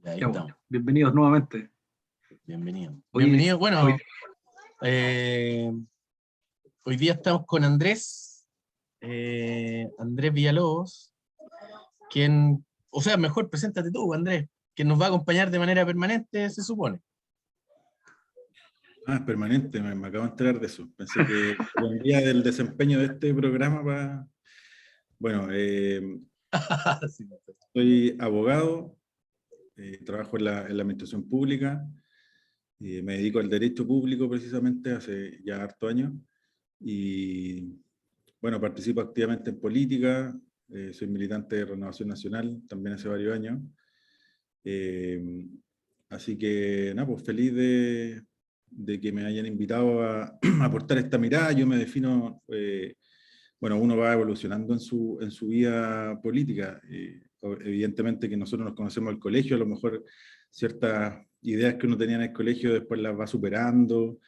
Ahí Ya, estamos. bueno, bienvenidos nuevamente. Bienvenido. Hoy, Bienvenido. Bueno, hoy, hoy día estamos con Andrés, Andrés Villalobos, quien, o sea, mejor preséntate tú, Andrés, que nos va a acompañar de manera permanente, se supone. Ah, es permanente, me acabo de enterar de eso. Pensé que dependía del desempeño de este programa para... Bueno, Sí. soy abogado, trabajo en la administración pública, me dedico al derecho público precisamente hace ya harto años y bueno, participo activamente en política, soy militante de Renovación Nacional también hace varios años. Eh, Así que, nada, pues feliz de que me hayan invitado a aportar esta mirada. Yo me defino, bueno, uno va evolucionando en su vida política. Evidentemente que nosotros nos conocemos al colegio, a lo mejor ciertas ideas que uno tenía en el colegio después las va superando.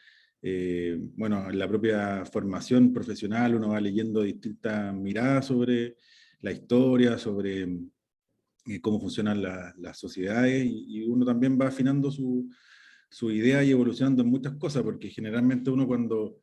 Bueno, en la propia formación profesional uno va leyendo distintas miradas sobre la historia, sobre cómo funcionan las sociedades y uno también va afinando su idea y evolucionando en muchas cosas, porque generalmente uno cuando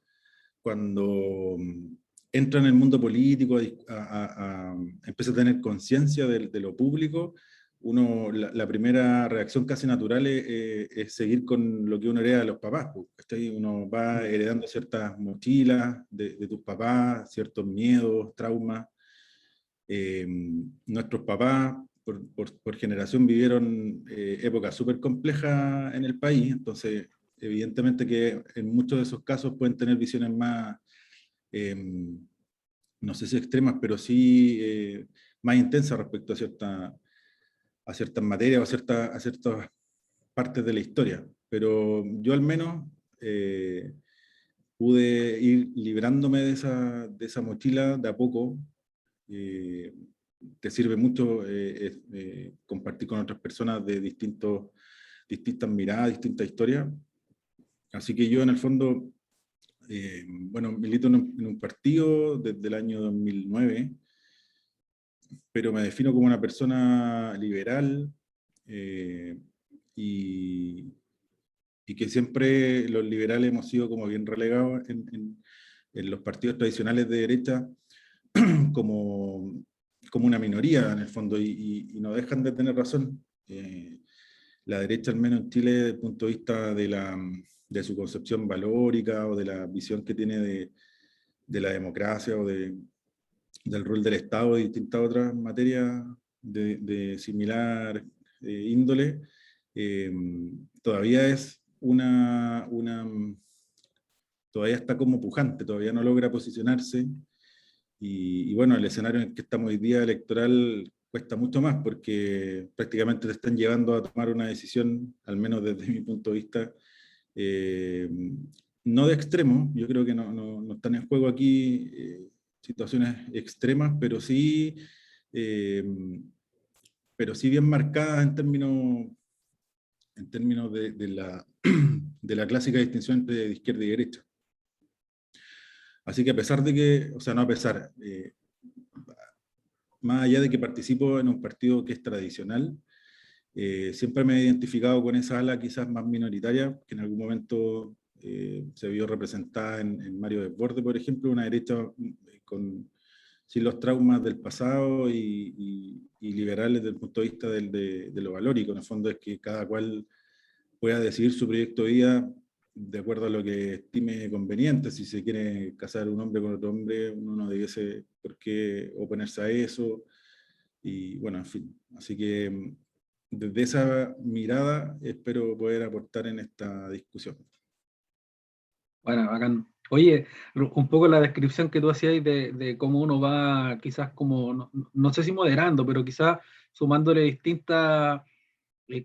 entra en el mundo político, empieza a tener conciencia de lo público, la primera reacción casi natural es seguir con lo que uno hereda de los papás. Pues, uno va heredando ciertas mochilas de tus papás, ciertos miedos, traumas. Nuestros papás por generación vivieron épocas súper complejas en el país, entonces evidentemente que en muchos de esos casos pueden tener visiones más, eh, no sé si extremas, pero sí más intensas respecto a ciertas materias o a ciertas partes de la historia. Pero yo al menos pude ir librándome de esa mochila de a poco. eh, Te sirve mucho compartir con otras personas de distintas miradas, distintas historias. Así que yo en el fondo, bueno, milito en un partido desde el año 2009, pero me defino como una persona liberal eh, y, y que siempre los liberales hemos sido como bien relegados en los partidos tradicionales de derecha como, como una minoría en el fondo y no dejan de tener razón. La derecha, al menos en Chile, desde el punto de vista de su concepción valórica o de la visión que tiene de la democracia o del rol del Estado y distintas otras materias de similar índole, eh, todavía es todavía está como pujante, todavía no logra posicionarse. Y bueno, el escenario en el que estamos hoy día electoral cuesta mucho más porque prácticamente te están llevando a tomar una decisión, al menos desde mi punto de vista, eh, no de extremo. Yo creo que no están en juego aquí situaciones extremas, eh, pero sí bien marcadas en términos de la clásica distinción entre izquierda y derecha. Así que a pesar de que, o sea, no a pesar, más allá de que participo en un partido que es tradicional, siempre me he identificado con esa ala quizás más minoritaria, que en algún momento se vio representada en Mario Desbordes, por ejemplo, una derecha sin los traumas del pasado y liberales desde el punto de vista de lo valórico. En el fondo es que cada cual pueda decidir su proyecto de vida de acuerdo a lo que estime conveniente. Si se quiere casar un hombre con otro hombre, uno no debiese por qué oponerse a eso. Y bueno, en fin. Así que desde esa mirada espero poder aportar en esta discusión. bueno, bacán. Oye, un poco la descripción que tú hacías de cómo uno va quizás como, no sé si moderando, pero quizás sumándole distintas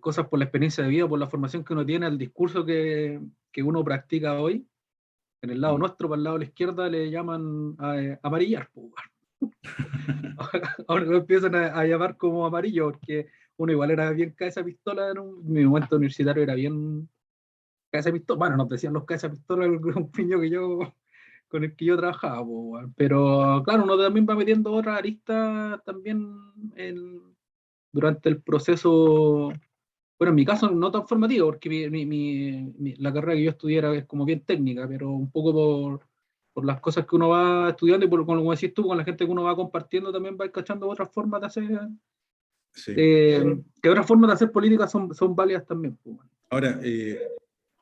cosas por la experiencia de vida, por la formación que uno tiene, al discurso que uno practica hoy. En el lado nuestro, para el lado de la izquierda, le llaman amarillar. Pues. Ahora lo empiezan a llamar como amarillo, porque uno igual era bien cabeza pistola, en mi momento universitario era bien cabeza pistola. Bueno, nos decían los cabeza pistola, el grupiño con el que yo trabajaba. Pues, pero claro, uno también va metiendo otras aristas también durante el proceso Bueno, en mi caso no tan formativo, porque la carrera que yo estudié es como bien técnica, pero un poco por las cosas que uno va estudiando y como decís tú, con la gente que uno va compartiendo también va cachando otras formas de hacer, Sí. que otras formas de hacer política son válidas también. Pues. Ahora,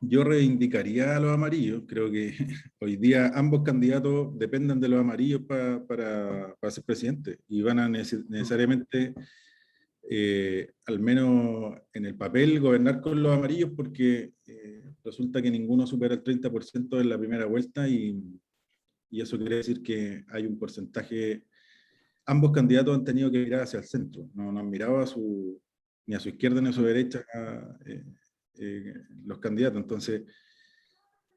yo reivindicaría a los amarillos. Creo que hoy día ambos candidatos dependen de los amarillos para ser presidente y van a necesariamente, al menos en el papel, gobernar con los amarillos porque resulta que ninguno supera el 30% en la primera vuelta y eso quiere decir que hay un porcentaje. Ambos candidatos han tenido que mirar hacia el centro, no han mirado ni a su izquierda ni a su derecha los candidatos. Entonces,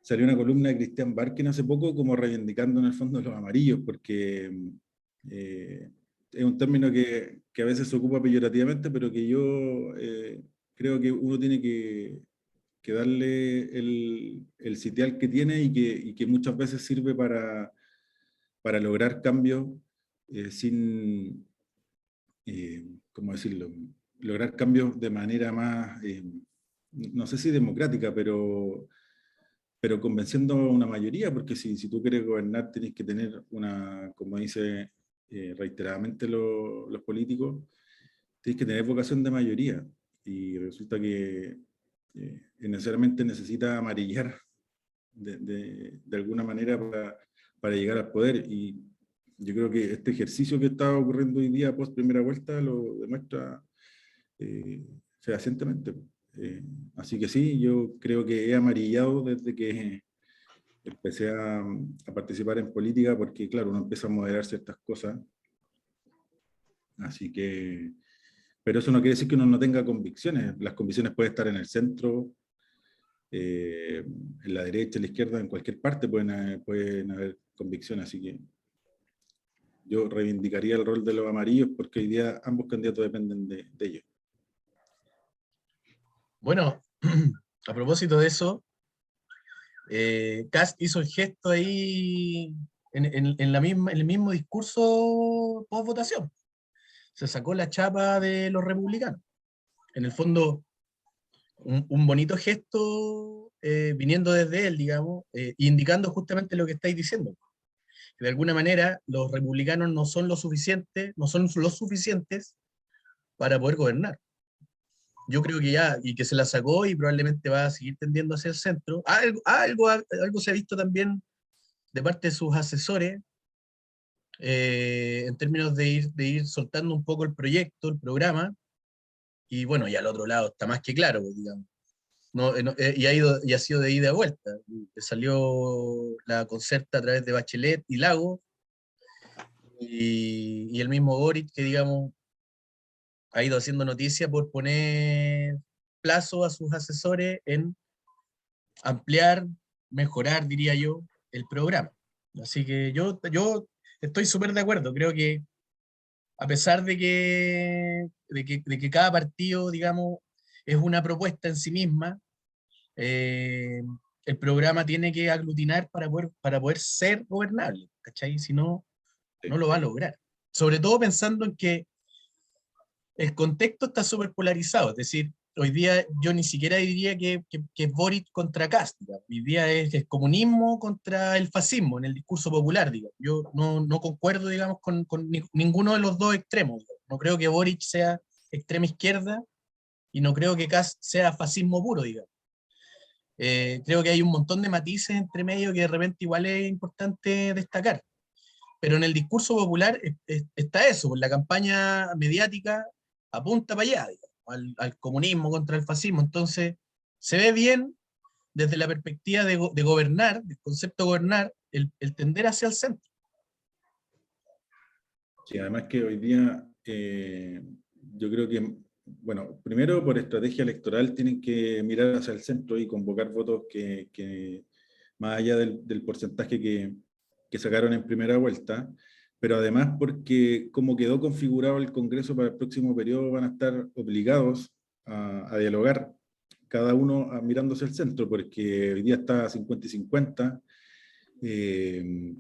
salió una columna de Cristian Barkin hace poco como reivindicando en el fondo los amarillos, porque es un término que a veces se ocupa peyorativamente, pero que yo creo que uno tiene que darle el sitial que tiene y que muchas veces sirve para lograr cambios sin, ¿cómo decirlo? Lograr cambios de manera más, no sé si democrática, pero convenciendo a una mayoría, porque si tú quieres gobernar tienes que tener una, como dice reiteradamente los políticos, tienes que tener vocación de mayoría, y resulta que necesariamente necesita amarillar de alguna manera para llegar al poder, y yo creo que este ejercicio que está ocurriendo hoy día post primera vuelta lo demuestra fehacientemente. Así que sí, yo creo que he amarillado desde que empecé a participar en política, porque claro, uno empieza a moderar ciertas cosas, así que, pero eso no quiere decir que uno no tenga convicciones. Las convicciones pueden estar en el centro, en la derecha, en la izquierda, en cualquier parte pueden haber convicciones, así que yo reivindicaría el rol de los amarillos porque hoy día ambos candidatos dependen de ellos. Bueno, a propósito de eso, Kast hizo el gesto ahí en el mismo discurso post votación. Se sacó la chapa de los republicanos. En el fondo, un bonito gesto viniendo desde él, digamos, indicando justamente lo que estáis diciendo. Que de alguna manera los republicanos no son lo suficiente, no son los suficientes para poder gobernar. Yo creo que ya, y que se la sacó y probablemente va a seguir tendiendo hacia el centro. Algo se ha visto también de parte de sus asesores, en términos de ir soltando un poco el proyecto, el programa, y bueno, y al otro lado está más que claro, pues, digamos. No, y ha sido de ida y vuelta. Salió la Concerta a través de Bachelet y Lago, y el mismo Boric, que digamos, ha ido haciendo noticia por poner plazo a sus asesores en ampliar, mejorar, diría yo, el programa. Así que yo estoy súper de acuerdo. Creo que a pesar de que cada partido, digamos, es una propuesta en sí misma, eh, el programa tiene que aglutinar para poder ser gobernable, ¿cachai? Si no, no lo va a lograr. Sobre todo pensando en que el contexto está súper polarizado, es decir, hoy día yo ni siquiera diría que es Boric contra Kast, digamos. Hoy día es el comunismo contra el fascismo en el discurso popular, digamos. Yo no concuerdo, digamos, con ninguno de los dos extremos, digamos. No creo que Boric sea extrema izquierda y no creo que Kast sea fascismo puro, digamos. Creo que hay un montón de matices entre medio que de repente igual es importante destacar. Pero en el discurso popular está eso, pues la campaña mediática apunta para allá, digamos, al comunismo contra el fascismo. Entonces, se ve bien desde la perspectiva de gobernar, del concepto de gobernar, el tender hacia el centro. Sí, además que hoy día yo creo que, bueno, primero por estrategia electoral tienen que mirar hacia el centro y convocar votos que más allá del porcentaje que sacaron en primera vuelta, pero además porque como quedó configurado el Congreso para el próximo periodo van a estar obligados a dialogar, cada uno mirándose al centro, porque hoy día está 50 y 50.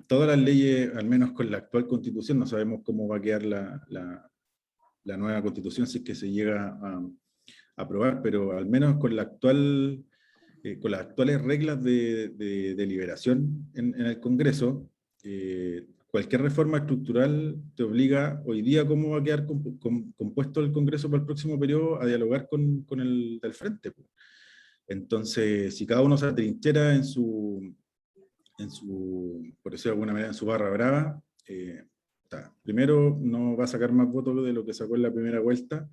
Todas las leyes, al menos con la actual constitución, no sabemos cómo va a quedar la nueva constitución si es que se llega aprobar, pero al menos con la actual, con las actuales reglas de deliberación en el Congreso, cualquier reforma estructural te obliga hoy día cómo va a quedar compuesto el Congreso para el próximo periodo a dialogar con el del frente. Entonces, si cada uno se atrinchera por decirlo de alguna manera, en su barra brava, primero no va a sacar más votos de lo que sacó en la primera vuelta,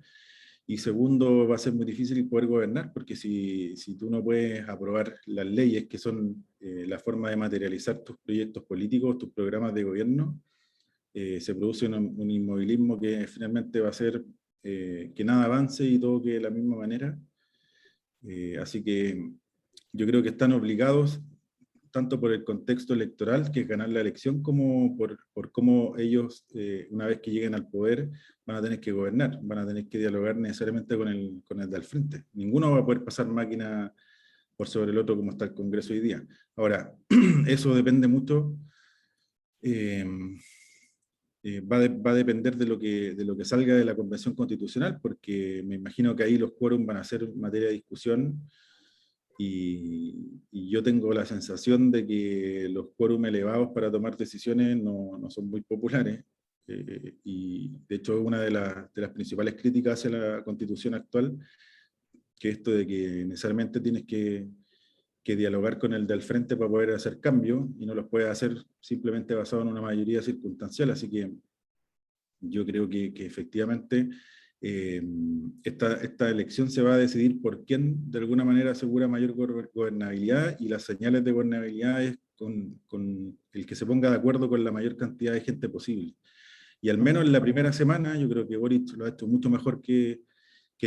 y segundo, va a ser muy difícil poder gobernar, porque si tú no puedes aprobar las leyes, que son la forma de materializar tus proyectos políticos, tus programas de gobierno, se produce un inmovilismo que finalmente va a hacer que nada avance y todo quede de la misma manera. Así que yo creo que están obligados, tanto por el contexto electoral, que es ganar la elección, como por cómo ellos, una vez que lleguen al poder, van a tener que gobernar, van a tener que dialogar necesariamente con el de al frente. Ninguno va a poder pasar máquina por sobre el otro como está el Congreso hoy día. Ahora, eso depende mucho, va a depender de lo que salga de la Convención Constitucional, porque me imagino que ahí los quórums van a ser materia de discusión. Y yo tengo la sensación de que los quórum elevados para tomar decisiones no son muy populares. Y de hecho, una de las principales críticas hacia la Constitución actual, que esto de que necesariamente tienes que dialogar con el del frente para poder hacer cambios, y no los puedes hacer simplemente basado en una mayoría circunstancial. Así que yo creo que efectivamente esta elección se va a decidir por quién de alguna manera asegura mayor gobernabilidad, y las señales de gobernabilidad es con el que se ponga de acuerdo con la mayor cantidad de gente posible. Y al menos en la primera semana yo creo que Boric lo ha hecho mucho mejor que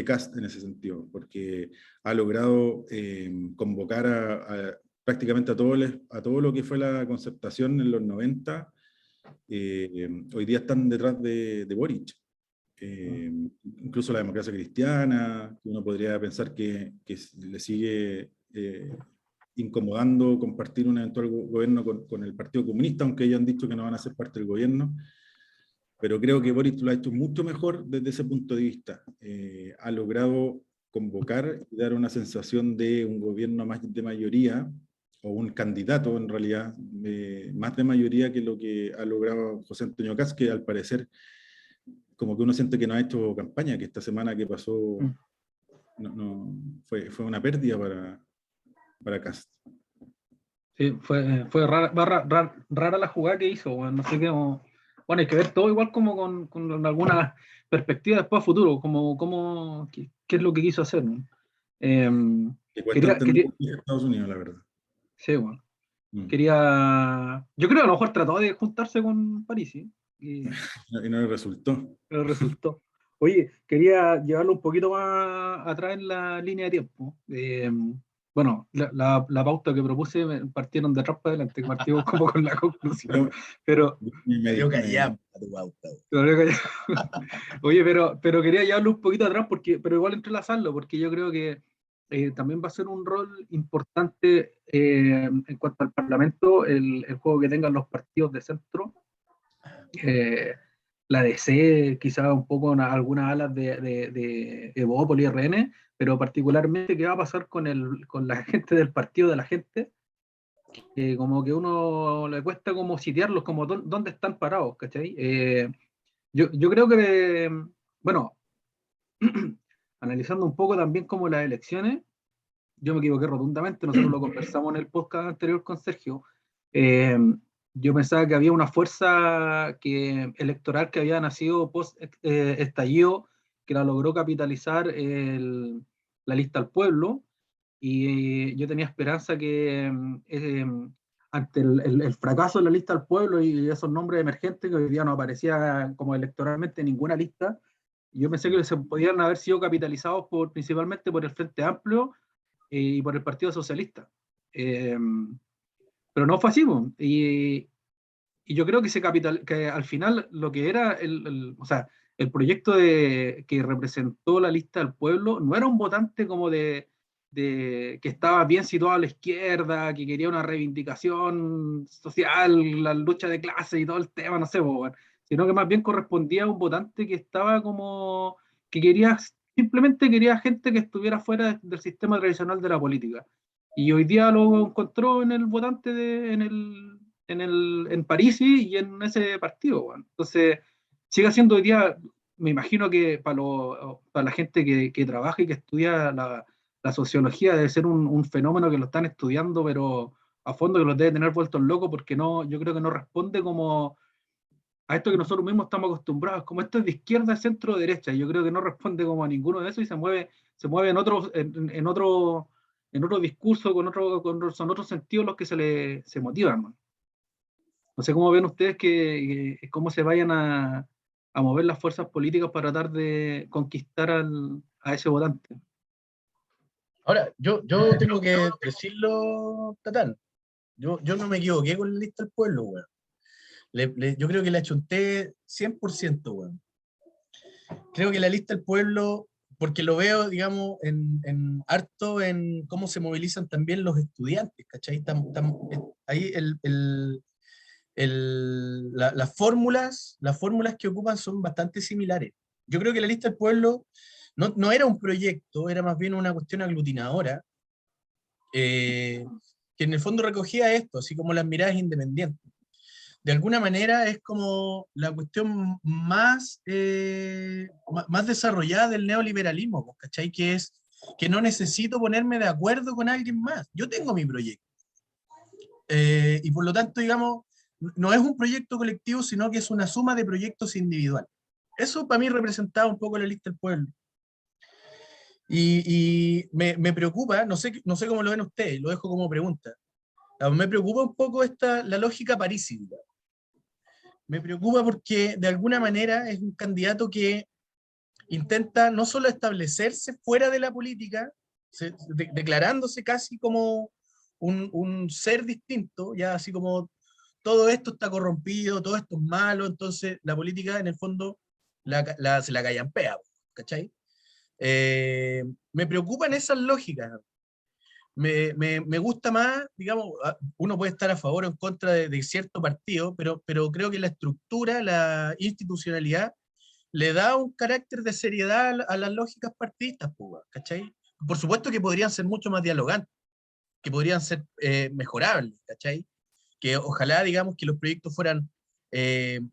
Kast en ese sentido, porque ha logrado convocar prácticamente a todo lo que fue la concertación en los 90. Hoy día están detrás de Boric. Incluso la democracia cristiana, uno podría pensar que le sigue incomodando compartir un eventual gobierno con el Partido Comunista, aunque ellos han dicho que no van a ser parte del gobierno. Pero creo que Boric lo ha hecho mucho mejor desde ese punto de vista. Ha logrado convocar y dar una sensación de un gobierno más de mayoría, o un candidato en realidad más de mayoría que lo que ha logrado José Antonio Kast, que al parecer como que uno siente que no ha hecho campaña, que esta semana que pasó fue una pérdida para Kast. Sí, fue rara la jugada que hizo, bueno, no sé qué. Bueno, hay que ver todo igual como con alguna perspectiva después a futuro, qué es lo que quiso hacer, ¿no? Que cuesta entender Estados Unidos, la verdad. Sí, bueno. Yo creo que a lo mejor trató de juntarse con París, ¿sí? Y no le resultó. Pero resultó. Oye, quería llevarlo un poquito más atrás en la línea de tiempo. Bueno, la pauta que propuse partieron de atrás para adelante, partimos como con la conclusión. Pero oye, pero quería llevarlo un poquito atrás, pero igual entrelazarlo, porque yo creo que también va a ser un rol importante en cuanto al Parlamento, el juego que tengan los partidos de centro. La DC, quizás un poco algunas alas de Evópolis, RN, pero particularmente qué va a pasar con la gente del partido de la gente, como que uno le cuesta como sitiarlos, como dónde están parados, ¿cachai? Yo creo que, bueno, analizando un poco también como las elecciones, yo me equivoqué rotundamente, nosotros lo conversamos en el podcast anterior con Sergio. Yo pensaba que había una fuerza electoral que había nacido post estallido, que la logró capitalizar la lista al pueblo, y yo tenía esperanza que ante el fracaso de la lista al pueblo y esos nombres emergentes que hoy día no aparecía como electoralmente en ninguna lista, yo pensé que se podían haber sido capitalizados principalmente por el Frente Amplio y por el Partido Socialista. Pero no fue así, y yo creo que al final lo que era o sea, el proyecto que representó la lista del pueblo no era un votante como que estaba bien situado a la izquierda, que quería una reivindicación social, la lucha de clase y todo el tema, no sé, sino que más bien correspondía a un votante que estaba como que quería simplemente quería gente que estuviera fuera del sistema tradicional de la política. Y hoy día lo encontró en el votante en Parisi y en ese partido. Bueno. Entonces, sigue siendo hoy día, me imagino que para la gente que trabaja y que estudia la sociología debe ser un fenómeno que lo están estudiando, pero a fondo, que los debe tener vueltos locos, porque no, yo creo que no responde como a esto que nosotros mismos estamos acostumbrados, como esto es de izquierda, centro, derecha. Yo creo que no responde como a ninguno de eso y se mueve en otro discurso, son otros sentidos los que se motivan. ¿No? No sé cómo ven ustedes cómo se vayan a mover las fuerzas políticas para tratar de conquistar a ese votante. Ahora, yo tengo que decirlo, Tatán. Yo no me equivoqué con la lista del pueblo, weón. Yo creo que la achunté 100%, weón. Creo que la lista del pueblo, porque lo veo, digamos, harto en cómo se movilizan también los estudiantes, ¿cachai? Ahí las fórmulas que ocupan son bastante similares. Yo creo que la lista del pueblo no era un proyecto, era más bien una cuestión aglutinadora, que en el fondo recogía esto, así como las miradas independientes. De alguna manera es como la cuestión más desarrollada del neoliberalismo, ¿cachai? Que es que no necesito ponerme de acuerdo con alguien más. Yo tengo mi proyecto. Y por lo tanto, digamos, no es un proyecto colectivo, sino que es una suma de proyectos individuales. Eso para mí representaba un poco la lista del pueblo. Y me preocupa, no sé cómo lo ven ustedes, lo dejo como pregunta. Me preocupa un poco la lógica parísica. Me preocupa porque de alguna manera es un candidato que intenta no solo establecerse fuera de la política, declarándose casi como un ser distinto, ya así como todo esto está corrompido, todo esto es malo, entonces la política en el fondo se la callampea, ¿cachai? Me preocupan esas lógicas. Me gusta más, digamos, uno puede estar a favor o en contra de cierto partido, pero creo que la estructura, la institucionalidad, le da un carácter de seriedad a las lógicas partidistas, pues, ¿cachai? Por supuesto que podrían ser mucho más dialogantes, que podrían ser mejorables, ¿cachai? Que ojalá, digamos, que los proyectos fueran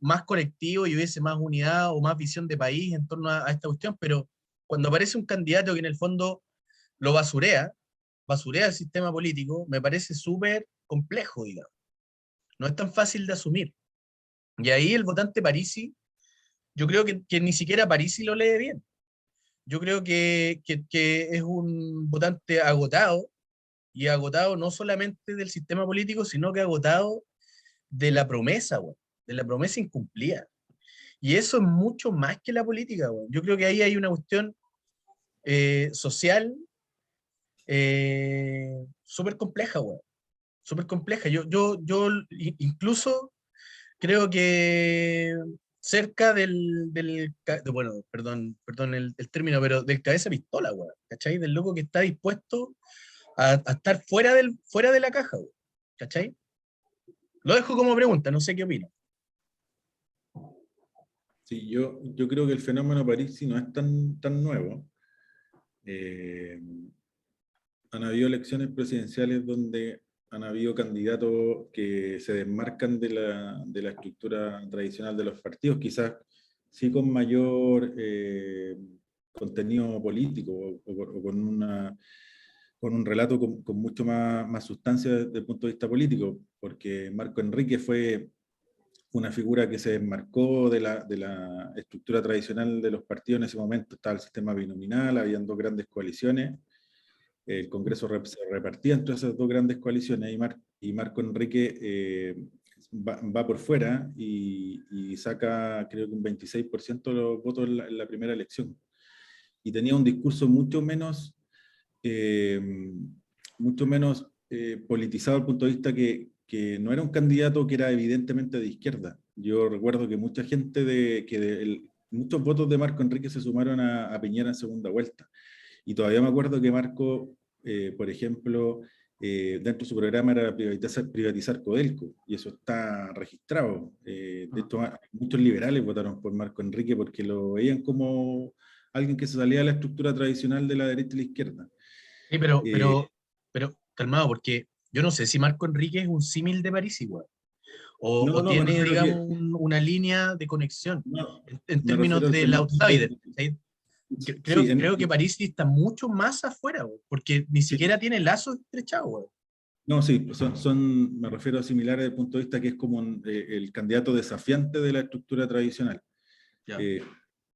más colectivos y hubiese más unidad o más visión de país en torno a esta cuestión, pero cuando aparece un candidato que en el fondo lo basurea el sistema político, me parece súper complejo, digamos. No es tan fácil de asumir. Y ahí el votante Parisi, yo creo que ni siquiera Parisi lo lee bien. Yo creo que es un votante agotado, y agotado no solamente del sistema político, sino que agotado de la promesa, güey, de la promesa incumplida. Y eso es mucho más que la política, güey. Yo creo que ahí hay una cuestión social súper compleja, güey. Súper compleja. Yo incluso creo que cerca bueno, perdón el término, pero del cabeza pistola, weón, ¿cachai? Del loco que está dispuesto a estar fuera de la caja, weón, ¿cachai? Lo dejo como pregunta, no sé qué opina. Sí, yo creo que el fenómeno Parisi no es tan nuevo. Han habido elecciones presidenciales donde han habido candidatos que se desmarcan de la estructura tradicional de los partidos, quizás sí con mayor contenido político o con un relato con mucho más sustancia desde el punto de vista político, porque Marco Enrique fue una figura que se desmarcó de la estructura tradicional de los partidos en ese momento. Estaba el sistema binominal, habían dos grandes coaliciones, el Congreso se repartía entre esas dos grandes coaliciones y Marco Enrique va por fuera y saca creo que un 26% de los votos en la primera elección. Y tenía un discurso eh, mucho menos politizado al punto de vista que no era un candidato que era evidentemente de izquierda. Yo recuerdo que mucha gente muchos votos de Marco Enrique se sumaron a Piñera en segunda vuelta. Y todavía me acuerdo que Marco, por ejemplo, dentro de su programa era privatizar Codelco, y eso está registrado. De hecho, muchos liberales votaron por Marco Enrique porque lo veían como alguien que se salía de la estructura tradicional de la derecha y la izquierda. Sí, Eh, pero calmado, porque yo no sé si Marco Enrique es un símil de París igual, no, o no, me tiene, refiero a digamos, que, una línea de conexión no, en me refiero términos a que del no, outsider. ¿Sí? sí, Creo que París está mucho más afuera, güey, porque ni sí, siquiera tiene lazos estrechados, güey. no, sí, me refiero a similares desde el punto de vista que es como el candidato desafiante de la estructura tradicional. Ya. Eh,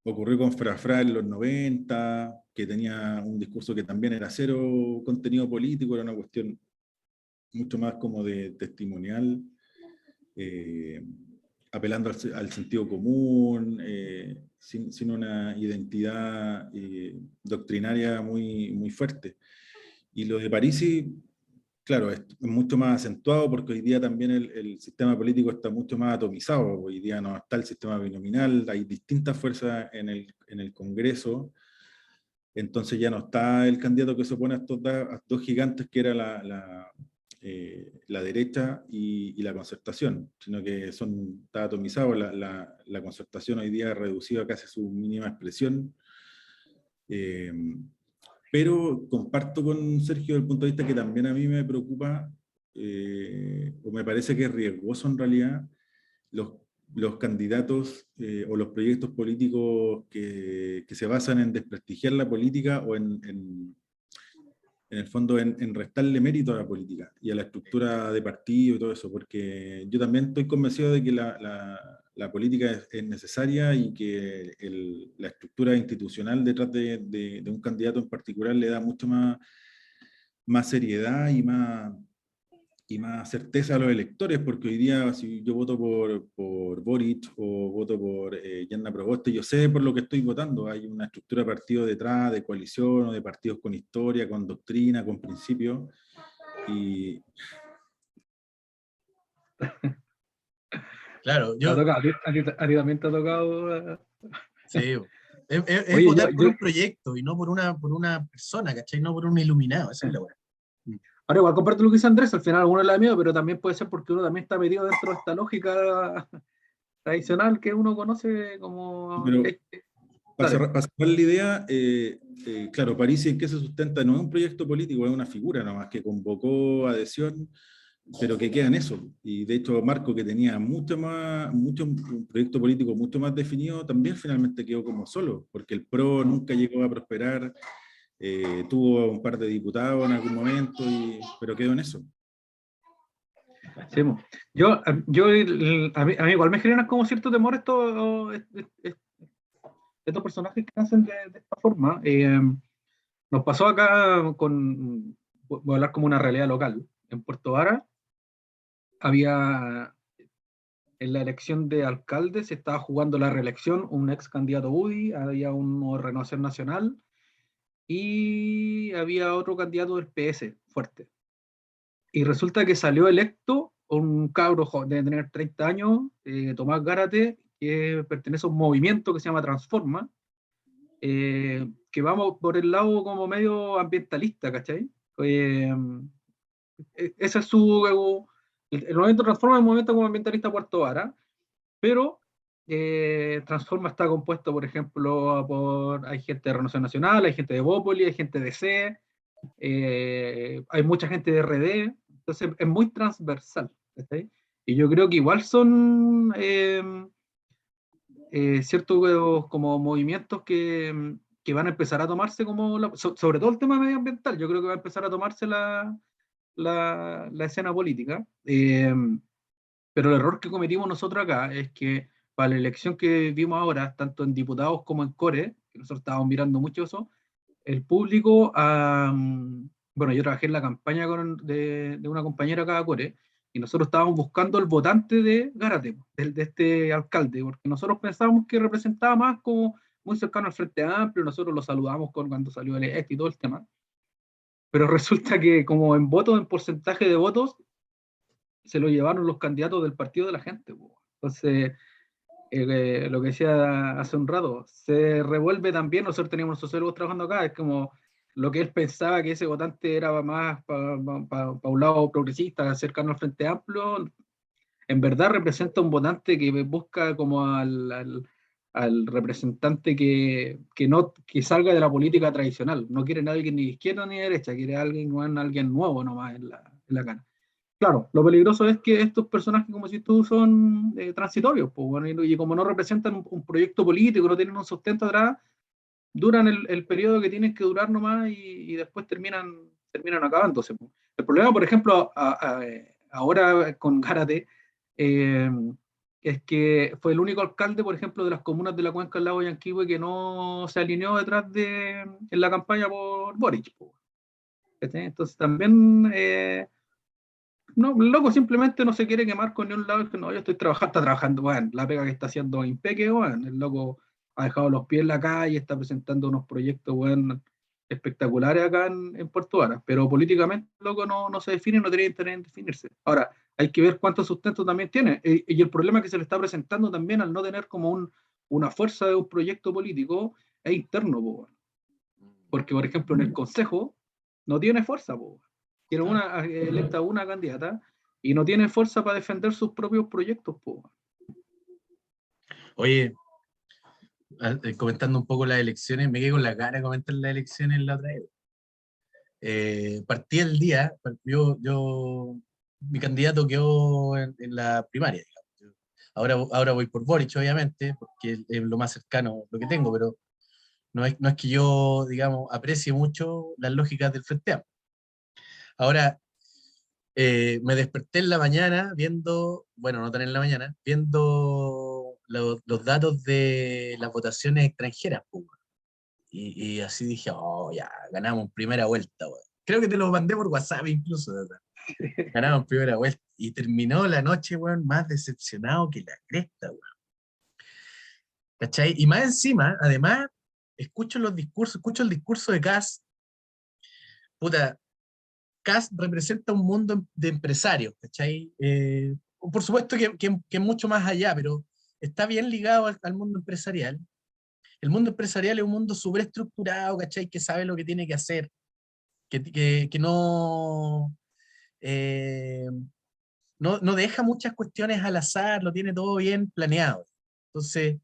Ocurrió con Frafra en los 90, que tenía un discurso que también era cero contenido político, era una cuestión mucho más como de testimonial, eh, apelando al sentido común, sin una identidad doctrinaria muy fuerte. Y lo de Parisi, claro, es mucho más acentuado porque hoy día también el sistema político está mucho más atomizado. Hoy día no está el sistema binominal, hay distintas fuerzas en el Congreso, entonces ya no está el candidato que se opone a a estos gigantes que era la derecha y la concertación, sino que está atomizado. La concertación hoy día ha reducido a casi su mínima expresión. Eh, pero comparto con Sergio el punto de vista que también a mí me preocupa, o me parece que es riesgoso en realidad, los, los candidatos o los proyectos políticos que se basan en desprestigiar la política o en el fondo en restarle mérito a la política y a la estructura de partido y todo eso, porque yo también estoy convencido de que la política es necesaria y que la estructura institucional detrás de un candidato en particular le da mucho más seriedad y más certeza a los electores, porque hoy día si yo voto por Boric o voto por Yanna Proboste, yo sé por lo que estoy votando, hay una estructura de partido detrás, de coalición o de partidos con historia, con doctrina, con principios, y Claro, Te ha yo, tocado, a ti también te ha tocado. sí, es Oye, votar por un proyecto y no por una persona, ¿cachai? No por un iluminado, esa es la buena. ahora igual comparto lo que dice Andrés, al final alguno le da miedo, pero también puede ser porque uno también está metido dentro de esta lógica tradicional que uno conoce como... pero Dale. para cerrar la idea, claro, París en qué se sustenta no es un proyecto político, es una figura nomás que convocó adhesión, pero que queda en eso. Y de hecho, Marco, que tenía un proyecto político mucho más definido, también finalmente quedó como solo, porque el PRO nunca llegó a prosperar, tuvo un par de diputados en algún momento, pero quedó en eso. Sí, mo. A mí igual me generan como cierto temor estos personajes que nacen de esta forma. Nos pasó acá voy a hablar como una realidad local. En Puerto Vara había, en la elección de alcalde se estaba jugando la reelección, un ex candidato UDI, había un Renovación Nacional y había otro candidato del PS fuerte. Y resulta que salió electo un cabro de tener 30 años, Tomás Gárate, que pertenece a un movimiento que se llama Transforma, que vamos por el lado como medio ambientalista, ¿cachai? Ese es el movimiento Transforma es un movimiento como ambientalista Puerto Vara, pero Transforma está compuesto, por ejemplo, hay gente de Renovación Nacional, hay gente de Bópoli, hay gente de C, hay mucha gente de RD, entonces es muy transversal. ¿Sí? Y yo creo que igual son ciertos como movimientos que van a empezar a tomarse como, sobre todo el tema medioambiental, yo creo que va a empezar a tomarse la escena política. Pero el error que cometimos nosotros acá es que para la elección que vimos ahora, tanto en diputados como en core, que nosotros estábamos mirando mucho eso, el público, bueno, yo trabajé en la campaña de una compañera acá de core, y nosotros estábamos buscando el votante de Gárate, de este alcalde, porque nosotros pensábamos que representaba más como muy cercano al Frente Amplio, nosotros lo saludamos cuando salió el y todo el tema, pero resulta que como en votos, en porcentaje de votos, se lo llevaron los candidatos del partido de la gente. Entonces, lo que decía hace un rato, se revuelve también, nosotros teníamos unos sociólogos trabajando acá, es como lo que él pensaba que ese votante era más para un lado progresista, cercano al Frente Amplio, en verdad representa un votante que busca como al representante que salga de la política tradicional. No quieren a alguien ni de izquierda ni de derecha, quieren alguien nuevo nomás en la cara. Claro, lo peligroso es que estos personajes, como si tú, son transitorios, pues, bueno, y como no representan un proyecto político, no tienen un sustento atrás, duran el periodo que tienen que durar nomás y después terminan acabándose, pues. El problema, por ejemplo, ahora con Gárate, eh, es que fue el único alcalde, por ejemplo, de las comunas de la cuenca del lago Yanquihue que no se alineó detrás en la campaña por Boric, pues. Entonces también no, el loco simplemente no se quiere quemar con ni un lado, es que no, yo estoy trabajando, está trabajando, bueno, la pega que está haciendo Impeque, bueno, el loco ha dejado los pies en la calle, está presentando unos proyectos, bueno, espectaculares acá en Puerto Varas, pero políticamente el loco no se define, no tiene interés en definirse. Ahora, hay que ver cuánto sustento también tiene, y el problema que se le está presentando también al no tener como una fuerza de un proyecto político es interno, po, porque por ejemplo en el Consejo no tiene fuerza, po. Tiene electa una candidata y no tiene fuerza para defender sus propios proyectos, po. Oye, comentando un poco las elecciones, me quedé con la cara de comentar las elecciones la otra vez. Partí el día, mi candidato quedó en la primaria, digamos. Ahora voy por Boric, obviamente, porque es lo más cercano lo que tengo, pero no es que yo, digamos, aprecie mucho las lógicas del Frente Amplio. Ahora, me desperté en la mañana viendo, bueno, no tan en la mañana, viendo los datos de las votaciones extranjeras, pues. Y así dije, oh, ya, ganamos en primera vuelta, weón. Creo que te lo mandé por WhatsApp incluso, ¿verdad? Ganamos en primera vuelta. Y terminó la noche, weón, más decepcionado que la cresta, weón. ¿Cachai? Y más encima, además, escucho el discurso de Kass. Puta, Kass representa un mundo de empresarios, ¿cachai? Por supuesto que mucho más allá, pero está bien ligado al mundo empresarial. El mundo empresarial es un mundo superestructurado, ¿cachai? Que sabe lo que tiene que hacer, que eh, no deja muchas cuestiones al azar, lo tiene todo bien planeado. Entonces,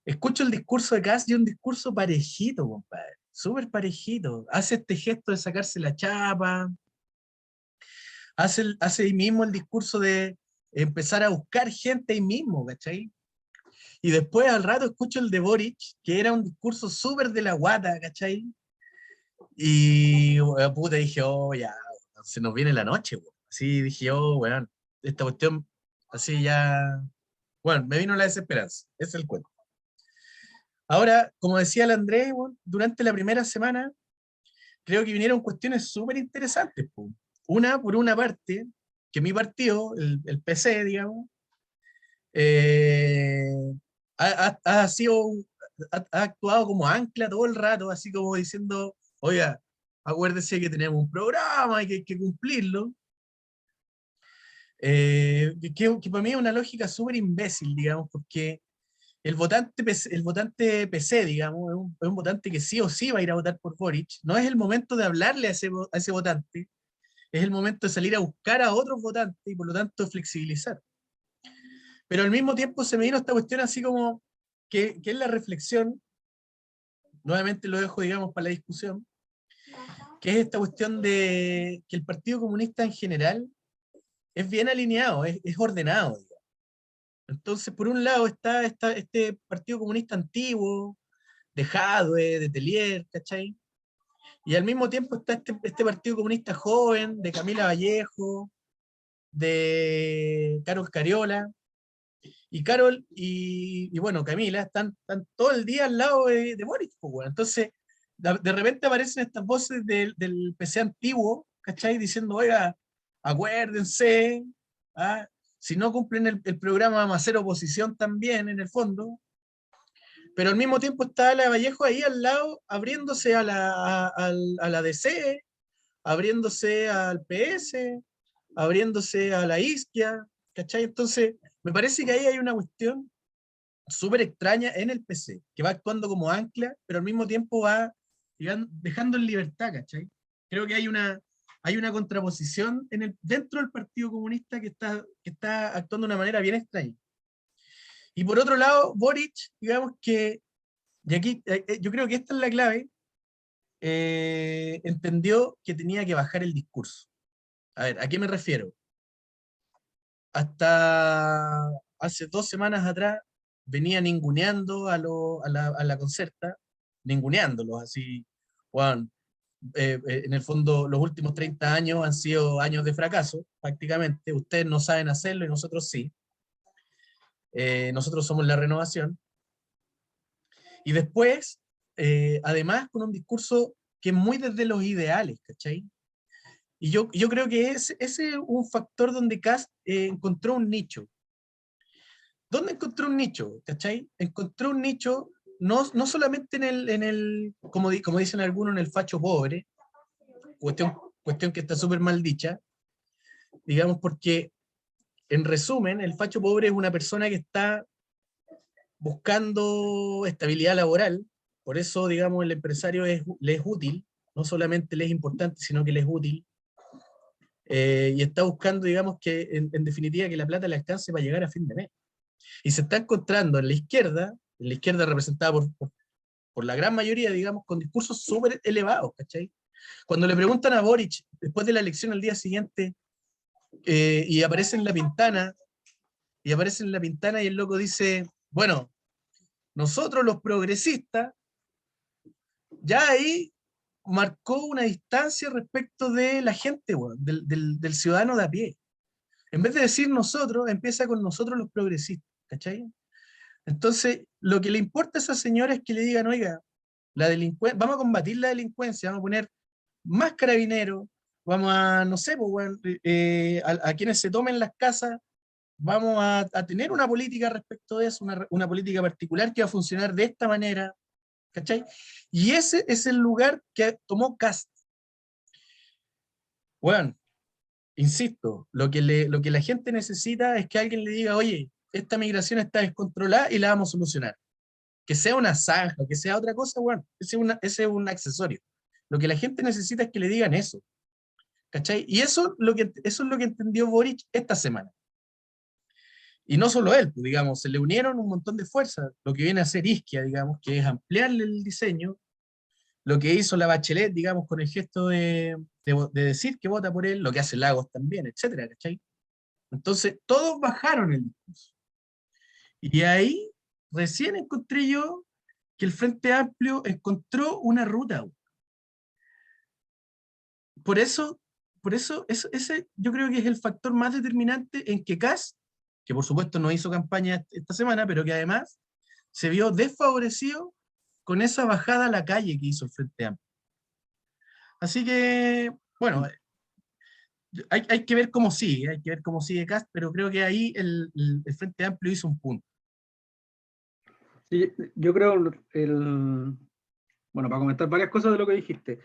escucho el discurso de Kass y un discurso parejito, compadre, súper parejito. Hace este gesto de sacarse la chapa, hace ahí mismo el discurso de empezar a buscar gente ahí mismo, ¿cachai? Y después al rato escucho el de Boric, que era un discurso súper de la guata, ¿cachai? Y puta, dije, oh, ya, se nos viene la noche, weón. Así dije, oh, weón, esta cuestión, así ya, bueno, me vino la desesperanza, ese es el cuento. Ahora, como decía el Andrés, weón, durante la primera semana, creo que vinieron cuestiones súper interesantes, po. Una, por una parte, que mi partido, el PC, digamos, eh, ha sido, ha actuado como ancla todo el rato, así como diciendo, oiga, acuérdese que tenemos un programa y que hay que cumplirlo. Que para mí es una lógica súper imbécil, digamos, porque el votante PC, digamos, es un votante que sí o sí va a ir a votar por Boric. No es el momento de hablarle a ese votante, es el momento de salir a buscar a otros votantes y por lo tanto flexibilizar. Pero al mismo tiempo se me vino esta cuestión así como que es la reflexión, nuevamente lo dejo, digamos, para la discusión, que es esta cuestión de que el Partido Comunista en general es bien alineado, es ordenado, digamos. Entonces, por un lado está este Partido Comunista antiguo, de Jadwe, de Telier, ¿cachai? Y al mismo tiempo está este Partido Comunista joven, de Camila Vallejo, de Carol Cariola. Y Carol y bueno, Camila están todo el día al lado de Boric, pues, bueno. Entonces, de repente aparecen estas voces del PC antiguo, ¿cachai? Diciendo, oiga, acuérdense, ¿ah? Si no cumplen el programa, vamos a hacer oposición también, en el fondo. Pero al mismo tiempo está la Vallejo ahí al lado, abriéndose a la DC, abriéndose al PS, abriéndose a la Isquia, ¿cachai? Entonces, me parece que ahí hay una cuestión súper extraña en el PC, que va actuando como ancla, pero al mismo tiempo va dejando en libertad, ¿cachai? Creo que hay una contraposición dentro del Partido Comunista que está actuando de una manera bien extraña. Y por otro lado, Boric, digamos que, y aquí yo creo que esta es la clave, entendió que tenía que bajar el discurso. A ver, ¿a qué me refiero? Hasta hace 2 semanas atrás venía ninguneando a la Concerta, ninguneándolos así, bueno, en el fondo los últimos 30 años han sido años de fracaso, prácticamente, ustedes no saben hacerlo y nosotros sí. Nosotros somos la renovación. Y después, además, con un discurso que es muy desde los ideales, ¿cachai? Y yo creo que ese es un factor donde Kast encontró un nicho. ¿Dónde encontró un nicho? ¿Cachai? Encontró un nicho no solamente como dicen algunos, en el facho pobre, cuestión que está súper mal dicha, digamos, porque en resumen, el facho pobre es una persona que está buscando estabilidad laboral, por eso, digamos, el empresario le es útil, no solamente le es importante, sino que le es útil, y está buscando, digamos, que en definitiva que la plata le alcance para llegar a fin de mes. Y se está encontrando en la izquierda representada por la gran mayoría, digamos, con discursos súper elevados, ¿cachai? Cuando le preguntan a Boric, después de la elección al día siguiente, y aparece en la pintana, y el loco dice, bueno, nosotros los progresistas, ya ahí marcó una distancia respecto de la gente, bueno, del ciudadano de a pie. En vez de decir nosotros, empieza con nosotros los progresistas, ¿cachai? Entonces, lo que le importa a esa señora es que le digan, oiga, vamos a combatir la delincuencia, vamos a poner más carabineros, vamos a, no sé, pues, bueno, a quienes se tomen las casas, vamos a tener una política respecto de eso, una política particular que va a funcionar de esta manera, ¿cachai? Y ese es el lugar que tomó Kast. Bueno, insisto, lo que la gente necesita es que alguien le diga, oye, esta migración está descontrolada y la vamos a solucionar. Que sea una zanja, que sea otra cosa, bueno, ese es un accesorio. Lo que la gente necesita es que le digan eso, ¿cachai? Y eso es lo que entendió Boric esta semana. Y no solo él, pues, digamos, se le unieron un montón de fuerzas, lo que viene a hacer Isquia, digamos, que es ampliarle el diseño, lo que hizo la Bachelet, digamos, con el gesto de decir que vota por él, lo que hace Lagos también, etcétera, ¿cachai? Entonces, todos bajaron el discurso. Y ahí recién encontré yo que el Frente Amplio encontró una ruta. Por eso ese yo creo que es el factor más determinante en que Kast, que por supuesto no hizo campaña esta semana, pero que además se vio desfavorecido con esa bajada a la calle que hizo el Frente Amplio. Así que, bueno, hay que ver cómo sigue, Kast, pero creo que ahí el Frente Amplio hizo un punto. Sí, yo creo, bueno, para comentar varias cosas de lo que dijiste.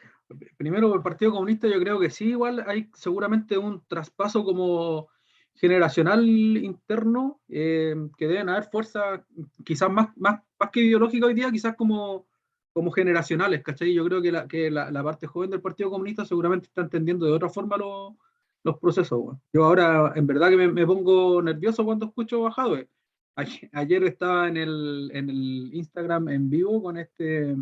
Primero, el Partido Comunista, yo creo que sí, igual hay seguramente un traspaso como generacional interno, que deben haber fuerzas, quizás más que ideológicas hoy día, quizás como generacionales, ¿cachai? Yo creo que la parte joven del Partido Comunista seguramente está entendiendo de otra forma los procesos. Bueno. Yo ahora, en verdad que me pongo nervioso cuando escucho a Jadwe. Ayer estaba en el Instagram en vivo con este...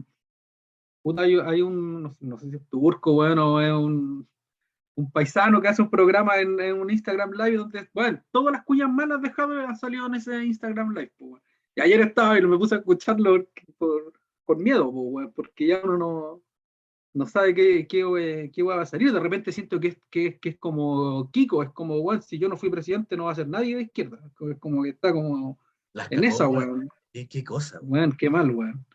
Puta, hay un, no sé si es turco, bueno, es un paisano que hace un programa en un Instagram Live donde, bueno, todas las cuñas malas de Jadwe han salido en ese Instagram Live, pues, bueno. Y ayer estaba y me puse a escucharlo por miedo, pues, bueno, porque ya uno no sabe qué va a salir. De repente siento que es como Kiko, es como, bueno, si yo no fui presidente no va a ser nadie de izquierda. Es como que está como Las en cagó, esa, weón. ¿Qué cosa? Weón, qué mal, weón.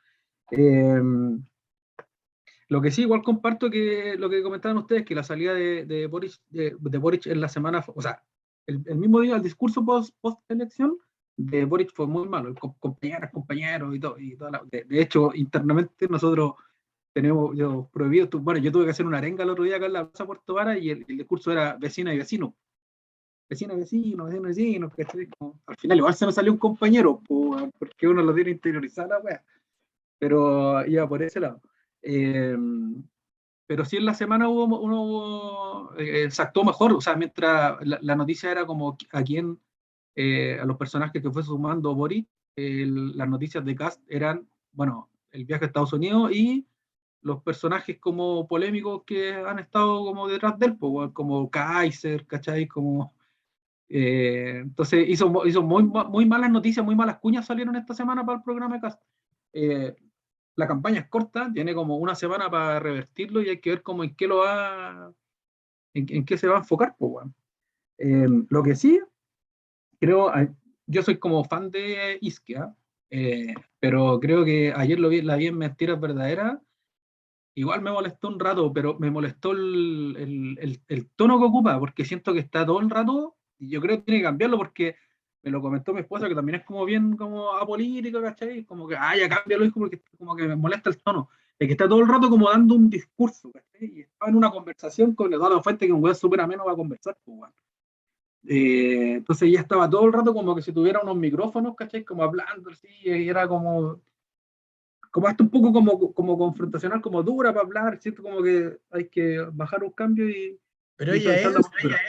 Lo que sí, igual comparto que lo que comentaban ustedes, que la salida de Boric en la semana, o sea, el mismo día, el discurso post-elección de Boric fue muy malo, compañeros y toda de hecho, internamente nosotros tenemos prohibido, bueno, yo tuve que hacer una arenga el otro día acá en la Plaza Puerto Vara y el discurso era vecina y vecino. Vecino, vecino, vecino, vecino, al final igual se me salió un compañero, porque uno lo tiene interiorizado la wea, pero iba por ese lado. Pero sí en la semana se actuó mejor, o sea, mientras la noticia era como a los personajes que fue sumando Boric, las noticias de Kast eran, bueno, el viaje a Estados Unidos y los personajes como polémicos que han estado como detrás de él, pues, como Kaiser, ¿cachai? Como, entonces hizo muy malas noticias, muy malas cuñas salieron esta semana para el programa de Kast. La campaña es corta, tiene como una semana para revertirlo y hay que ver cómo en qué lo va, en qué se va a enfocar, pues, bueno. Lo que sí, creo, yo soy como fan de Isquia, pero creo que ayer la vi en Mentiras Verdaderas. Igual me molestó un rato, pero me molestó el tono que ocupa, porque siento que está todo el rato, y yo creo que tiene que cambiarlo porque me lo comentó mi esposa, que también es como bien como apolítico, ¿cachai? Como que, ya cámbialo, hijo, porque como que me molesta el tono. Es que está todo el rato como dando un discurso, ¿cachai? Y está en una conversación con Eduardo Fuente, que un weón súper ameno va a conversar, pues, weón. Entonces ya estaba todo el rato como que si tuviera unos micrófonos, ¿cachai? Como hablando, así, y era como hasta un poco como confrontacional, como dura para hablar, siento como que hay que bajar un cambio Pero y ella suavizar la es, postura.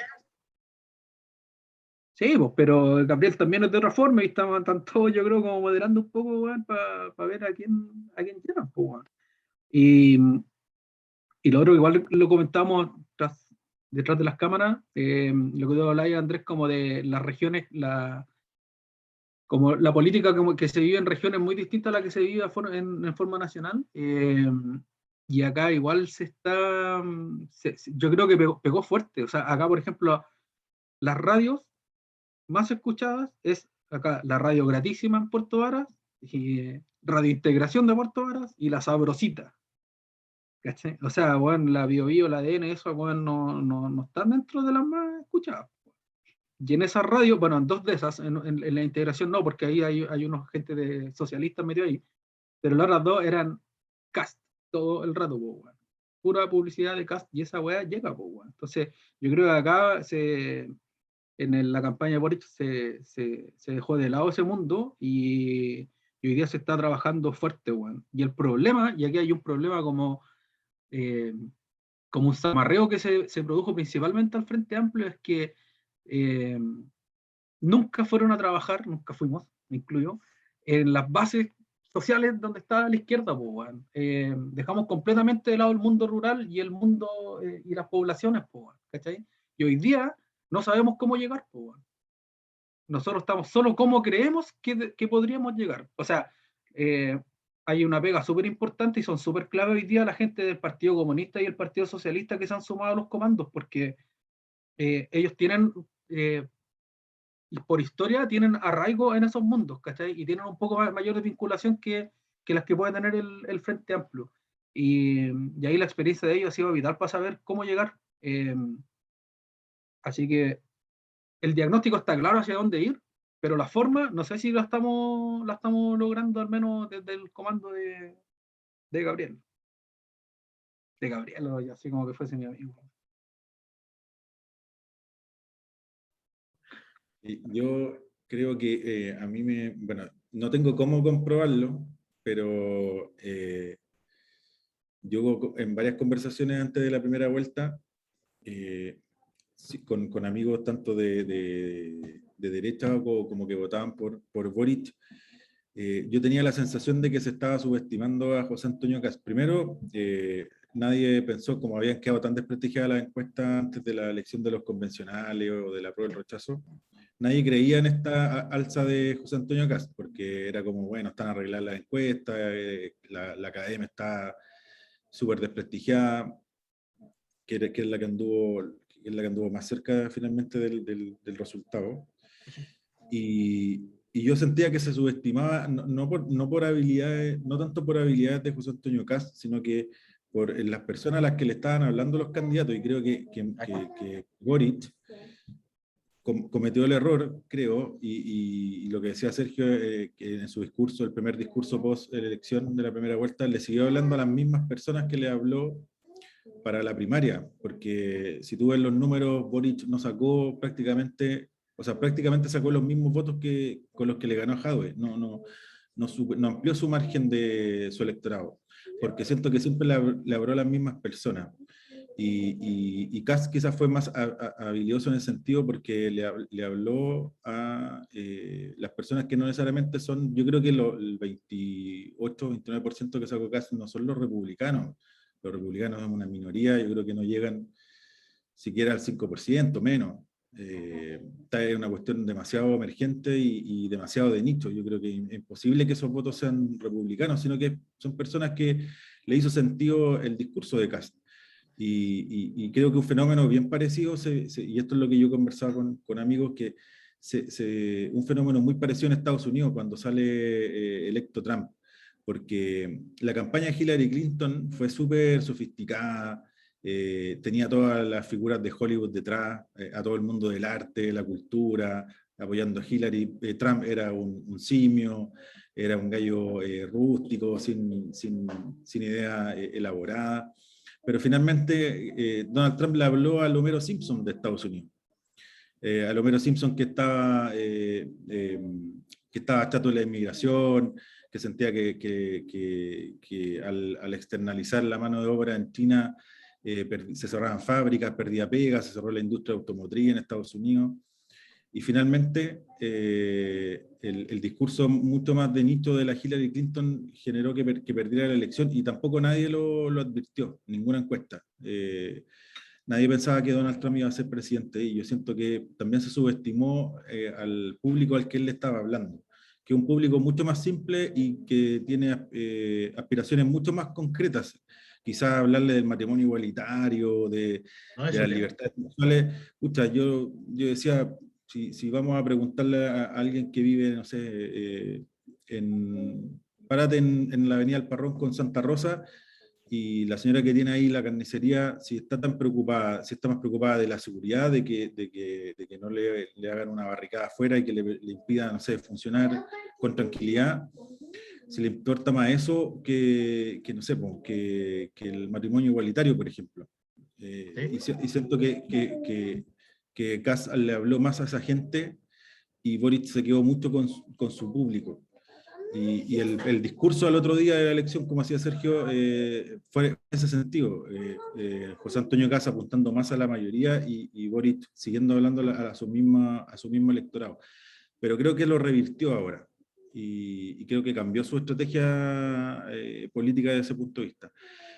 Sí, pues, pero Gabriel también es de otra forma y están todos, yo creo, como moderando un poco, weón, para ver a quién llevan, pues, weón. Y, y lo otro, igual lo comentamos detrás de las cámaras, lo que tú hablabas, Andrés, como de las regiones, como la política como que se vive en regiones muy distintas a la que se vive en forma nacional. Y acá igual yo creo que pegó fuerte. O sea, acá, por ejemplo, las radios más escuchadas es acá la radio gratísima en Puerto Varas, y Radio Integración de Puerto Varas y La Sabrosita. ¿Cachai? O sea, bueno, la Bio Bio, la ADN, eso, bueno, no están dentro de las más escuchadas. Y en esa radio, bueno, en dos de esas, en la integración no, porque ahí hay unos gente de socialistas medio ahí, pero las otras dos eran Cast todo el rato, po, weón. Pura publicidad de Cast y esa weá llega, po, weón. Entonces, yo creo que acá la campaña de Boric se dejó de lado ese mundo y hoy día se está trabajando fuerte, weón. Y el problema, y aquí hay un problema eh, como un zamarreo que se produjo principalmente al Frente Amplio, es que eh, nunca fueron a trabajar, nunca fuimos, me incluyo, en las bases sociales donde está la izquierda, pues, bueno. Dejamos completamente de lado el mundo rural y el mundo y las poblaciones, pues, bueno, ¿cachai? Y hoy día no sabemos cómo llegar, pues, bueno. Nosotros estamos solo cómo creemos que podríamos llegar. O sea, eh, hay una pega súper importante y son súper clave hoy día la gente del Partido Comunista y el Partido Socialista que se han sumado a los comandos, porque ellos tienen y por historia tienen arraigo en esos mundos, ¿cachai? Y tienen un poco mayor de vinculación que las que puede tener el Frente Amplio. Y ahí la experiencia de ellos ha sido vital para saber cómo llegar. Así que el diagnóstico está claro hacia dónde ir, pero la forma, no sé si la estamos logrando al menos desde el comando de Gabriel. De Gabriel, o así como que fuese mi amigo. Yo creo que a mí bueno, no tengo cómo comprobarlo, pero yo en varias conversaciones antes de la primera vuelta, sí, con amigos tanto de derecha como que votaban por Boric, yo tenía la sensación de que se estaba subestimando a José Antonio Kast. Primero, nadie pensó, como habían quedado tan desprestigiadas las encuestas antes de la elección de los convencionales o de la prueba del rechazo, nadie creía en esta alza de José Antonio Kast, porque era como, bueno, están arregladas las encuestas, la academia está súper desprestigiada, que es la que anduvo más cerca finalmente del resultado. Y yo sentía que se subestimaba, no por habilidades, no tanto por habilidades de José Antonio Kast, sino que por las personas a las que le estaban hablando los candidatos. Y creo que Boric cometió el error, creo, y lo que decía Sergio, que en su discurso, el primer discurso post elección de la primera vuelta, le siguió hablando a las mismas personas que le habló para la primaria, porque si tú ves los números, Boric no sacó prácticamente, o sea, prácticamente sacó los mismos votos con los que le ganó a Jadwe, no amplió su margen de su electorado, porque siento que siempre le habló a las mismas personas. Y Kast quizás fue más habilidoso en ese sentido porque le habló a las personas que no necesariamente son, yo creo que el 28-29% que sacó Kast no son los republicanos. Los republicanos son una minoría, yo creo que no llegan siquiera al 5%, menos. Esta es una cuestión demasiado emergente y demasiado de nicho. Yo creo que es imposible que esos votos sean republicanos, sino que son personas que le hizo sentido el discurso de Kast. Y creo que un fenómeno bien parecido, y esto es lo que yo conversaba con amigos, que un fenómeno muy parecido en Estados Unidos cuando sale electo Trump, porque la campaña de Hillary Clinton fue súper sofisticada, tenía todas las figuras de Hollywood detrás, a todo el mundo del arte, la cultura, apoyando a Hillary. Trump era un simio, era un gallo rústico, sin idea elaborada. Pero finalmente Donald Trump le habló al Homero Simpson de Estados Unidos. Al Homero Simpson que estaba chato de la inmigración, que sentía que al externalizar la mano de obra en China se cerraban fábricas, perdía pegas, se cerró la industria automotriz en Estados Unidos. Y finalmente, el discurso mucho más de nicho de la Hillary Clinton generó que perdiera la elección y tampoco nadie lo advirtió, ninguna encuesta. Nadie pensaba que Donald Trump iba a ser presidente y yo siento que también se subestimó al público al que él le estaba hablando, que es un público mucho más simple y que tiene aspiraciones mucho más concretas. Quizás hablarle del matrimonio igualitario, de las libertades sexuales. Pucha, yo decía, si vamos a preguntarle a alguien que vive, no sé, párate en la avenida Alparrón con Santa Rosa, y la señora que tiene ahí la carnicería, si está tan preocupada, si está más preocupada de la seguridad, de que no le hagan una barricada afuera y que le impidan, no sé, funcionar con tranquilidad, si le importa más eso no sé, que el matrimonio igualitario, por ejemplo. Y siento que Kast le habló más a esa gente y Boric se quedó mucho con su público. Y el discurso al otro día de la elección, como hacía Sergio, fue en ese sentido. José Antonio Kast apuntando más a la mayoría y Boric siguiendo hablando a su mismo electorado. Pero creo que lo revirtió ahora y creo que cambió su estrategia política desde ese punto de vista.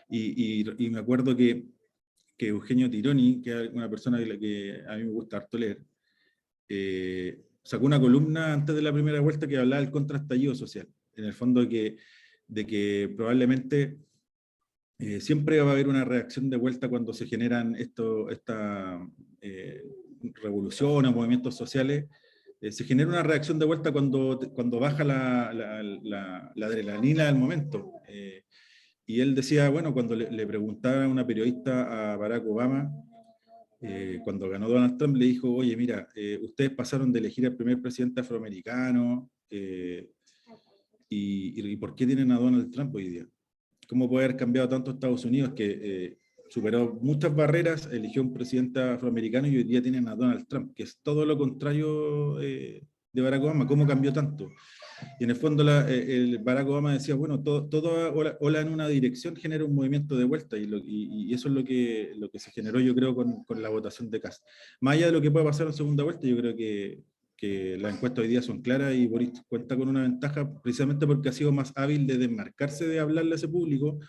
Y me acuerdo que Eugenio Tironi, que es una persona que a mí me gusta harto leer, sacó una columna antes de la primera vuelta que hablaba del contraestallido social. En el fondo de que probablemente siempre va a haber una reacción de vuelta cuando se generan esta revoluciones o movimientos sociales. Se genera una reacción de vuelta cuando baja la adrenalina del momento. Y él decía, bueno, cuando le preguntaba a una periodista a Barack Obama, cuando ganó Donald Trump, le dijo, oye, mira, ustedes pasaron de elegir al primer presidente afroamericano, y ¿por qué tienen a Donald Trump hoy día? ¿Cómo puede haber cambiado tanto Estados Unidos que superó muchas barreras, eligió un presidente afroamericano y hoy día tienen a Donald Trump, que es todo lo contrario de Barack Obama? ¿Cómo cambió tanto? Y en el fondo el Barack Obama decía, bueno, toda ola en una dirección genera un movimiento de vuelta y eso es lo que se generó, yo creo, con la votación de Kast. Más allá de lo que pueda pasar en segunda vuelta, yo creo que las encuestas hoy día son claras y Boric cuenta con una ventaja precisamente porque ha sido más hábil de desmarcarse de hablarle a ese público,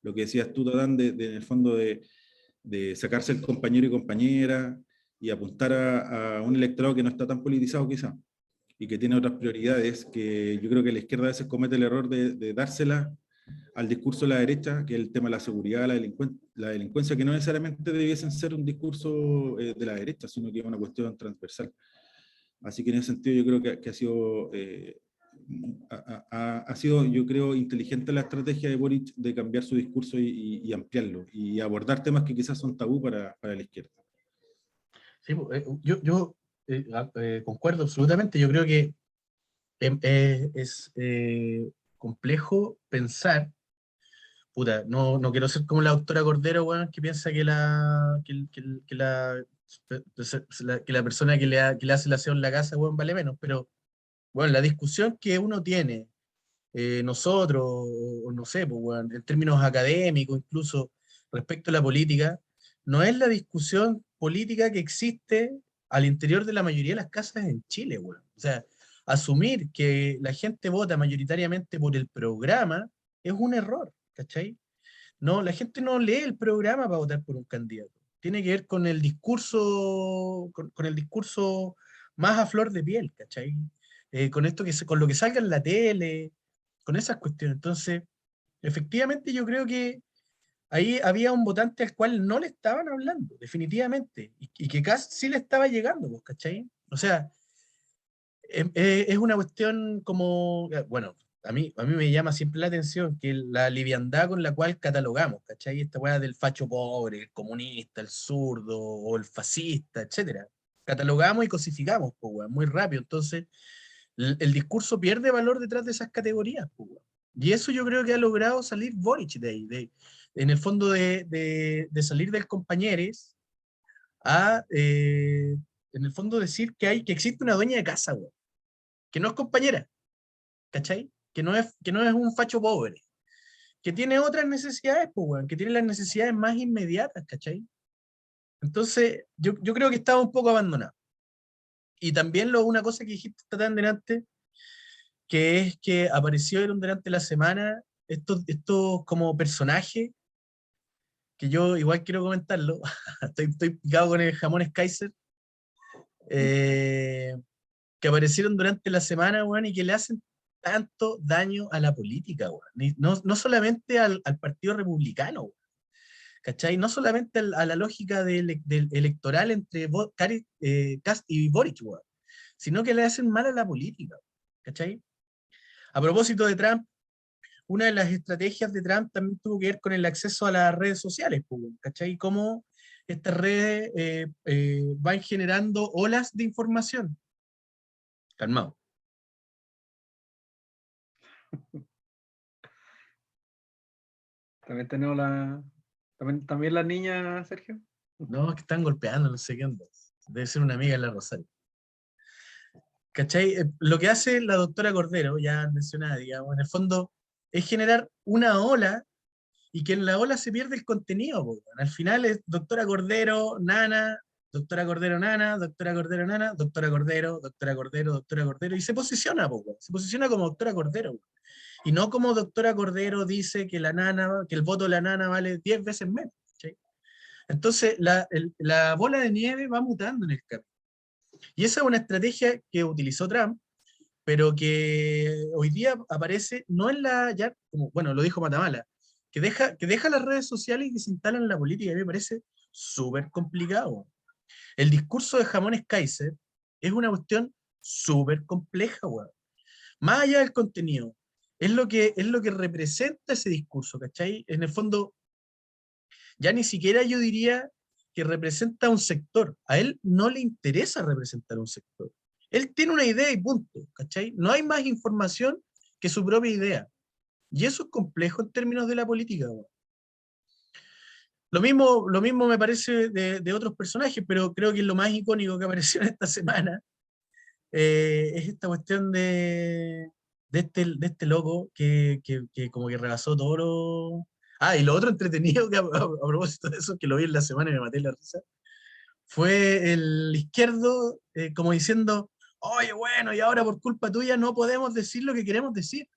lo que decías tú, Tadán, en el fondo de sacarse el compañero y compañera y apuntar a un electorado que no está tan politizado quizá y que tiene otras prioridades, que yo creo que la izquierda a veces comete el error de dársela al discurso de la derecha, que es el tema de la seguridad, la delincuencia, que no necesariamente debiesen ser un discurso de la derecha, sino que es una cuestión transversal. Así que en ese sentido yo creo que ha sido, yo creo, inteligente la estrategia de Boric de cambiar su discurso y ampliarlo, y abordar temas que quizás son tabú para la izquierda. Sí, yo concuerdo absolutamente. Yo creo que es complejo pensar, puta, no quiero ser como la doctora Cordero, weón, que piensa que la persona que le hace la aseo en la casa, weón, vale menos, pero, bueno, la discusión que uno tiene, nosotros, o no sé, pues, weón, en términos académicos, incluso respecto a la política, no es la discusión política que existe al interior de la mayoría de las casas en Chile, weón. O sea, asumir que la gente vota mayoritariamente por el programa es un error, ¿cachai? No, la gente no lee el programa para votar por un candidato. Tiene que ver con el discurso, con el discurso más a flor de piel, ¿cachai? Con esto con lo que salga en la tele, con esas cuestiones. Entonces, efectivamente yo creo que ahí había un votante al cual no le estaban hablando, definitivamente, y que casi sí le estaba llegando, pues, ¿cachai? O sea, es una cuestión como, bueno, a mí me llama siempre la atención que la liviandad con la cual catalogamos, ¿cachai? Esta weá del facho pobre, el comunista, el zurdo o el fascista, etcétera. Catalogamos y cosificamos, pues, weón, muy rápido. Entonces, el discurso pierde valor detrás de esas categorías, pues, weón. Y eso yo creo que ha logrado salir Boric de ahí, en el fondo de salir del compañeros a, en el fondo, decir que existe una dueña de casa, weón, que no es compañera, ¿cachai? Que no es un facho pobre, que tiene otras necesidades, pues, weón, que tiene las necesidades más inmediatas, ¿cachai? Entonces, yo creo que estaba un poco abandonado. Y también una cosa que dijiste tan delante, que es que aparecieron durante la semana estos como personajes, que yo igual quiero comentarlo, estoy picado con el jamones Kaiser, eh, que aparecieron durante la semana, weón, y que le hacen tanto daño a la política, weón. No solamente al Partido Republicano, weón, ¿cachai? No solamente a la lógica del electoral entre Kast y Boric, weón, sino que le hacen mal a la política, ¿cachai? A propósito de Trump, una de las estrategias de Trump también tuvo que ver con el acceso a las redes sociales, pues, weón, ¿cachai? Cómo estas redes van generando olas de información. Calmado. También tenemos también las niñas, Sergio. No, es que están golpeando, no sé qué onda. Debe ser una amiga de la Rosario. ¿Cachai? Lo que hace la doctora Cordero, ya mencionada, digamos, en el fondo, es generar una ola y que en la ola se pierde el contenido, po, weón. Al final es doctora Cordero, nana, doctora Cordero, nana, doctora Cordero, nana, doctora Cordero, doctora Cordero, doctora Cordero, y se posiciona, po, weón. Se posiciona como doctora Cordero, weón. Y no como doctora Cordero dice que la nana, que el voto de la nana vale 10 veces menos. ¿Cachai? Entonces, la bola de nieve va mutando en el camino. Y esa es una estrategia que utilizó Trump, pero que hoy día aparece no en la, ya, como, bueno, lo dijo Matamala, que deja las redes sociales y que se instala en la política, y me parece súper complicado. El discurso de Jamones Kaiser es una cuestión súper compleja, weón. Más allá del contenido, es lo que representa ese discurso, ¿cachai? En el fondo, ya ni siquiera yo diría que representa un sector. A él no le interesa representar un sector. Él tiene una idea y punto, ¿cachai? No hay más información que su propia idea. Y eso es complejo en términos de la política, weón. Lo mismo me parece de otros personajes, pero creo que es lo más icónico que apareció en esta semana, es esta cuestión de este loco que como que rebasó todo lo... Ah, y lo otro entretenido, que a propósito de eso, que lo vi en la semana y me maté la risa, fue el izquierdo como diciendo, oye, bueno, y ahora por culpa tuya no podemos decir lo que queremos decir.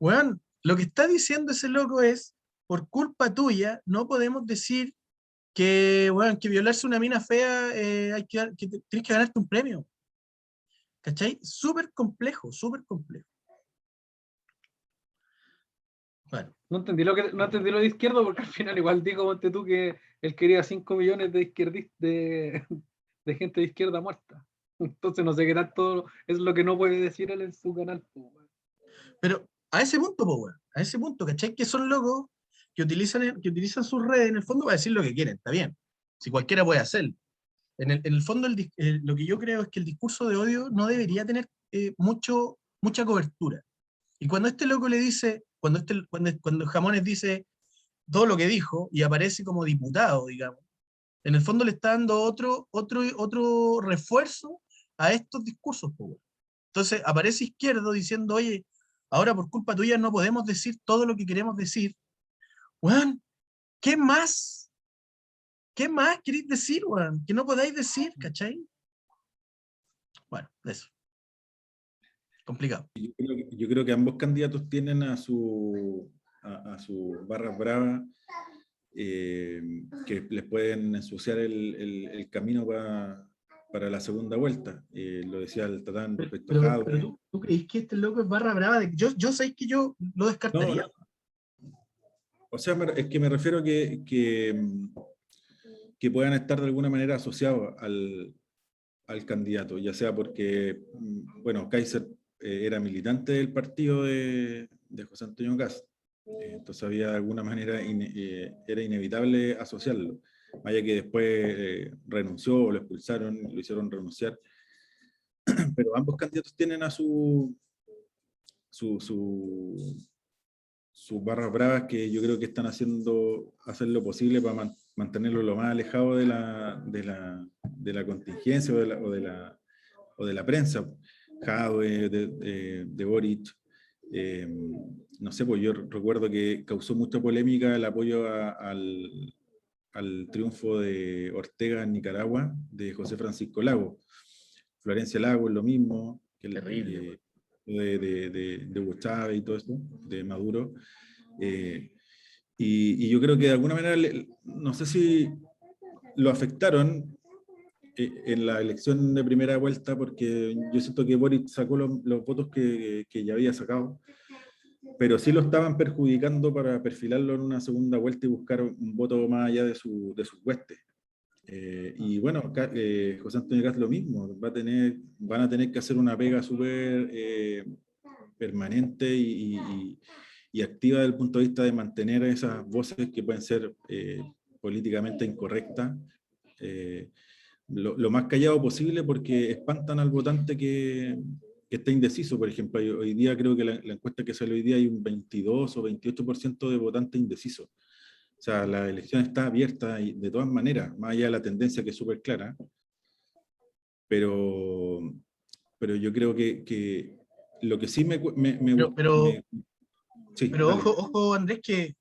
Weón, lo que está diciendo ese loco es, por culpa tuya no podemos decir que, bueno, que violarse una mina fea, tienes que ganarte un premio. ¿Cachai? Súper complejo, súper complejo. Bueno, No entendí lo de izquierdo, porque al final igual dijo, ponte tú, que él quería 5 millones de izquierdistas, de gente de izquierda muerta. Entonces no sé qué tanto es lo que no puede decir él en su canal, po, weón. pero a ese punto, po, weón, a ese punto, ¿cachai? Que son locos que utilizan sus redes en el fondo para decir lo que quieren, está bien. Si cualquiera puede hacerlo. En el fondo, lo que yo creo es que el discurso de odio no debería tener mucha cobertura. Y cuando este loco le dice, cuando Jamones dice todo lo que dijo y aparece como diputado, digamos, en el fondo le está dando otro refuerzo a estos discursos, po, weón. Entonces aparece Izquierdo diciendo, oye, ahora por culpa tuya no podemos decir todo lo que queremos decir. Weón, ¿qué más? ¿Qué más queréis decir, weón? Que no podáis decir, ¿cachai? Bueno, eso. Complicado. Yo creo que ambos candidatos tienen a su barra brava que les pueden ensuciar el camino para la segunda vuelta. Lo decía el Tatán respecto a Jadwe. Pero ¿tú crees que este loco es barra brava? Yo sé que yo lo No, descartaría. no. O sea, es que me refiero que puedan estar de alguna manera asociados al candidato, ya sea porque, bueno, Kaiser era militante del partido de José Antonio Kast, entonces había de alguna manera, era inevitable asociarlo, vaya que después renunció o lo expulsaron, lo hicieron renunciar, pero ambos candidatos tienen a su, su, sus barras bravas que yo creo que están hacer lo posible para mantenerlo lo más alejado de la contingencia o de la prensa. Jadwe, de Boric. No sé, pues yo recuerdo que causó mucha polémica el apoyo al triunfo de Ortega en Nicaragua, de José Francisco Lago. Florencia Lago, lo mismo, que Terrible. de Hugo Chávez y todo esto, de Maduro. Y yo creo que de alguna manera, no sé si lo afectaron en la elección de primera vuelta, porque yo siento que Boric sacó los votos que ya había sacado, pero sí lo estaban perjudicando para perfilarlo en una segunda vuelta y buscar un voto más allá de sus huestes. Y bueno, José Antonio Kast lo mismo, van a tener que hacer una pega súper permanente y activa desde el punto de vista de mantener esas voces que pueden ser políticamente incorrectas, lo más callado posible, porque espantan al votante que está indeciso. Por ejemplo, hoy día creo que la encuesta que sale hoy día hay un 22 o 28% de votantes indecisos. O sea, la elección está abierta y de todas maneras, más allá de la tendencia que es súper clara, pero yo creo que lo que sí sí, Pero dale. ojo, Andrés, que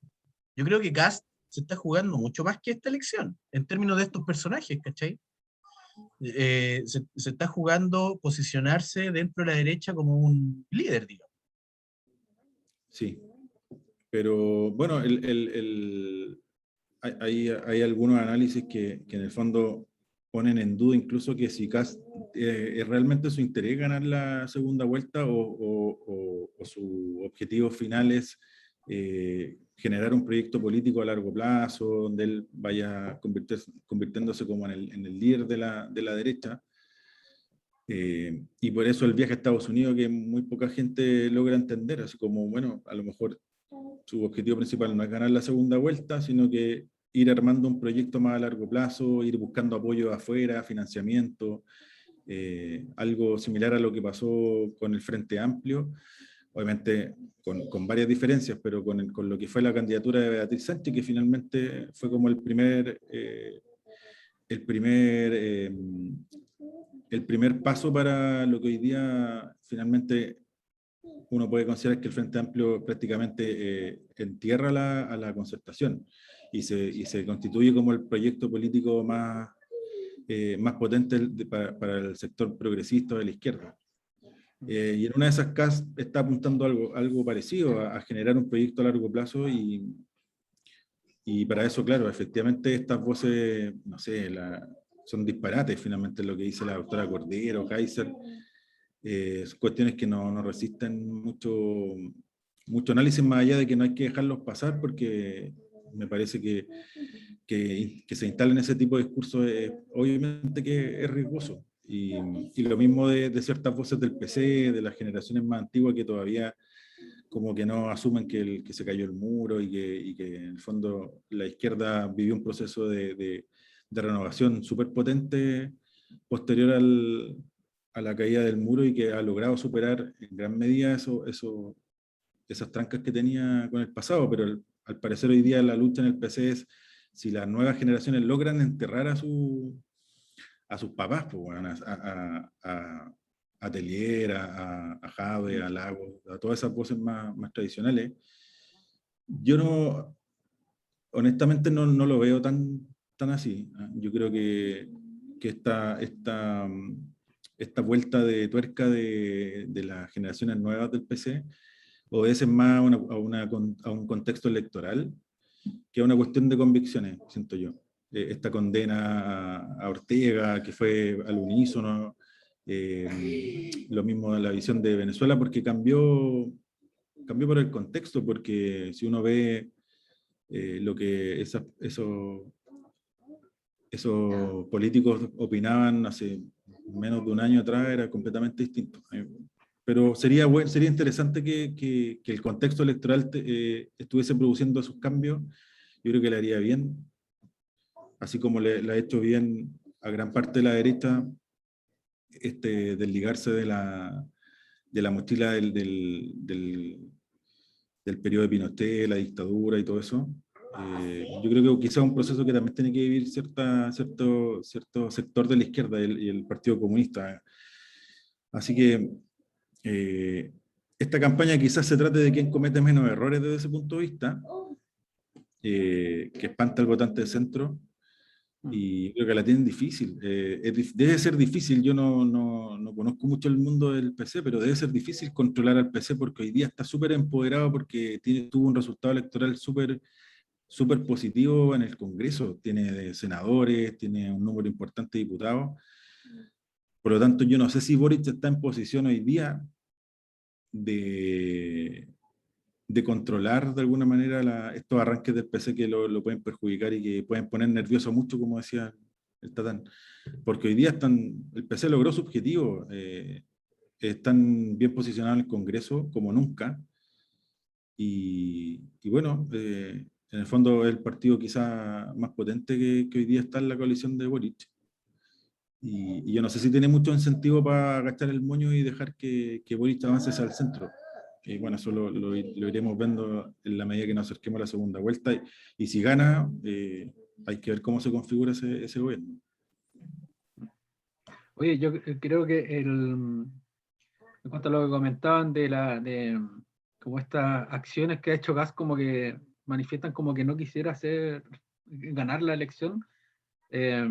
yo creo que Kast se está jugando mucho más que esta elección, en términos de estos personajes, ¿cachai? Se está jugando posicionarse dentro de la derecha como un líder, digamos. Sí, pero bueno, hay algunos análisis que en el fondo ponen en duda incluso que si Kast es realmente su interés ganar la segunda vuelta o su objetivo final es generar un proyecto político a largo plazo donde él vaya convirtiéndose como en el líder de la derecha. Y por eso el viaje a Estados Unidos que muy poca gente logra entender, así como, bueno, a lo mejor su objetivo principal no es ganar la segunda vuelta, sino que ir armando un proyecto más a largo plazo, ir buscando apoyo afuera, financiamiento, algo similar a lo que pasó con el Frente Amplio, obviamente con varias diferencias, pero con lo que fue la candidatura de Beatriz Sánchez, que finalmente fue como el primer, eh, el primer paso para lo que hoy día finalmente uno puede considerar que el Frente Amplio prácticamente entierra a la concertación y se constituye como el proyecto político más potente para el sector progresista de la izquierda. Y en una de esas casas está apuntando algo parecido, a generar un proyecto a largo plazo y para eso, claro, efectivamente estas voces, no sé, son disparates finalmente lo que dice la doctora Cordero, Kaiser, son cuestiones que no resisten mucho análisis, más allá de que no hay que dejarlos pasar, porque me parece que se instalen ese tipo de discursos, obviamente que es riesgoso. Y lo mismo de ciertas voces del PC, de las generaciones más antiguas que todavía como que no asumen que se cayó el muro y que en el fondo la izquierda vivió un proceso de renovación súper potente posterior a la caída del muro y que ha logrado superar en gran medida esas trancas que tenía con el pasado, pero al parecer hoy día la lucha en el PC es si las nuevas generaciones logran enterrar a sus papás, pues, bueno, a Telier, a Jave, a Lago, a todas esas voces más tradicionales. Yo honestamente no lo veo tan tan así. Yo creo que esta vuelta de tuerca de las generaciones nuevas del PC obedecen más a un contexto electoral que a una cuestión de convicciones, siento yo. Esta condena a Ortega, que fue al unísono, lo mismo de la visión de Venezuela, porque cambió por el contexto, porque si uno ve lo que esos políticos opinaban hace menos de un año atrás, era completamente distinto. Pero sería interesante que el contexto electoral estuviese produciendo esos cambios. Yo creo que le haría bien, así como le ha hecho bien a gran parte de la derecha desligarse de la mochila del periodo de Pinochet, la dictadura y todo eso. Yo creo que quizá un proceso que también tiene que vivir cierto sector de la izquierda y el Partido Comunista. Así que esta campaña quizás se trate de quién comete menos errores desde ese punto de vista, que espanta al votante de centro, y creo que la tienen difícil. Debe ser difícil, yo no conozco mucho el mundo del PC, pero debe ser difícil controlar al PC porque hoy día está súper empoderado porque tuvo un resultado electoral súper positivo en el Congreso, tiene senadores, tiene un número importante de diputados. Por lo tanto, yo no sé si Boric está en posición hoy día de controlar de alguna manera estos arranques del PC que lo pueden perjudicar y que pueden poner nervioso mucho, como decía el Tatán. Porque hoy día el PC logró su objetivo, están bien posicionados en el Congreso como nunca, y bueno, en el fondo es el partido quizá más potente que hoy día está en la coalición de Boric. Y yo no sé si tiene mucho incentivo para agachar el moño y dejar que Boric avance hacia el centro. Y bueno, eso lo iremos viendo en la medida que nos acerquemos a la segunda vuelta. Y si gana, hay que ver cómo se configura ese gobierno. Oye, yo creo que en cuanto a lo que comentaban de como estas acciones que ha hecho Kast, como que manifiestan como que no quisiera ganar la elección, ya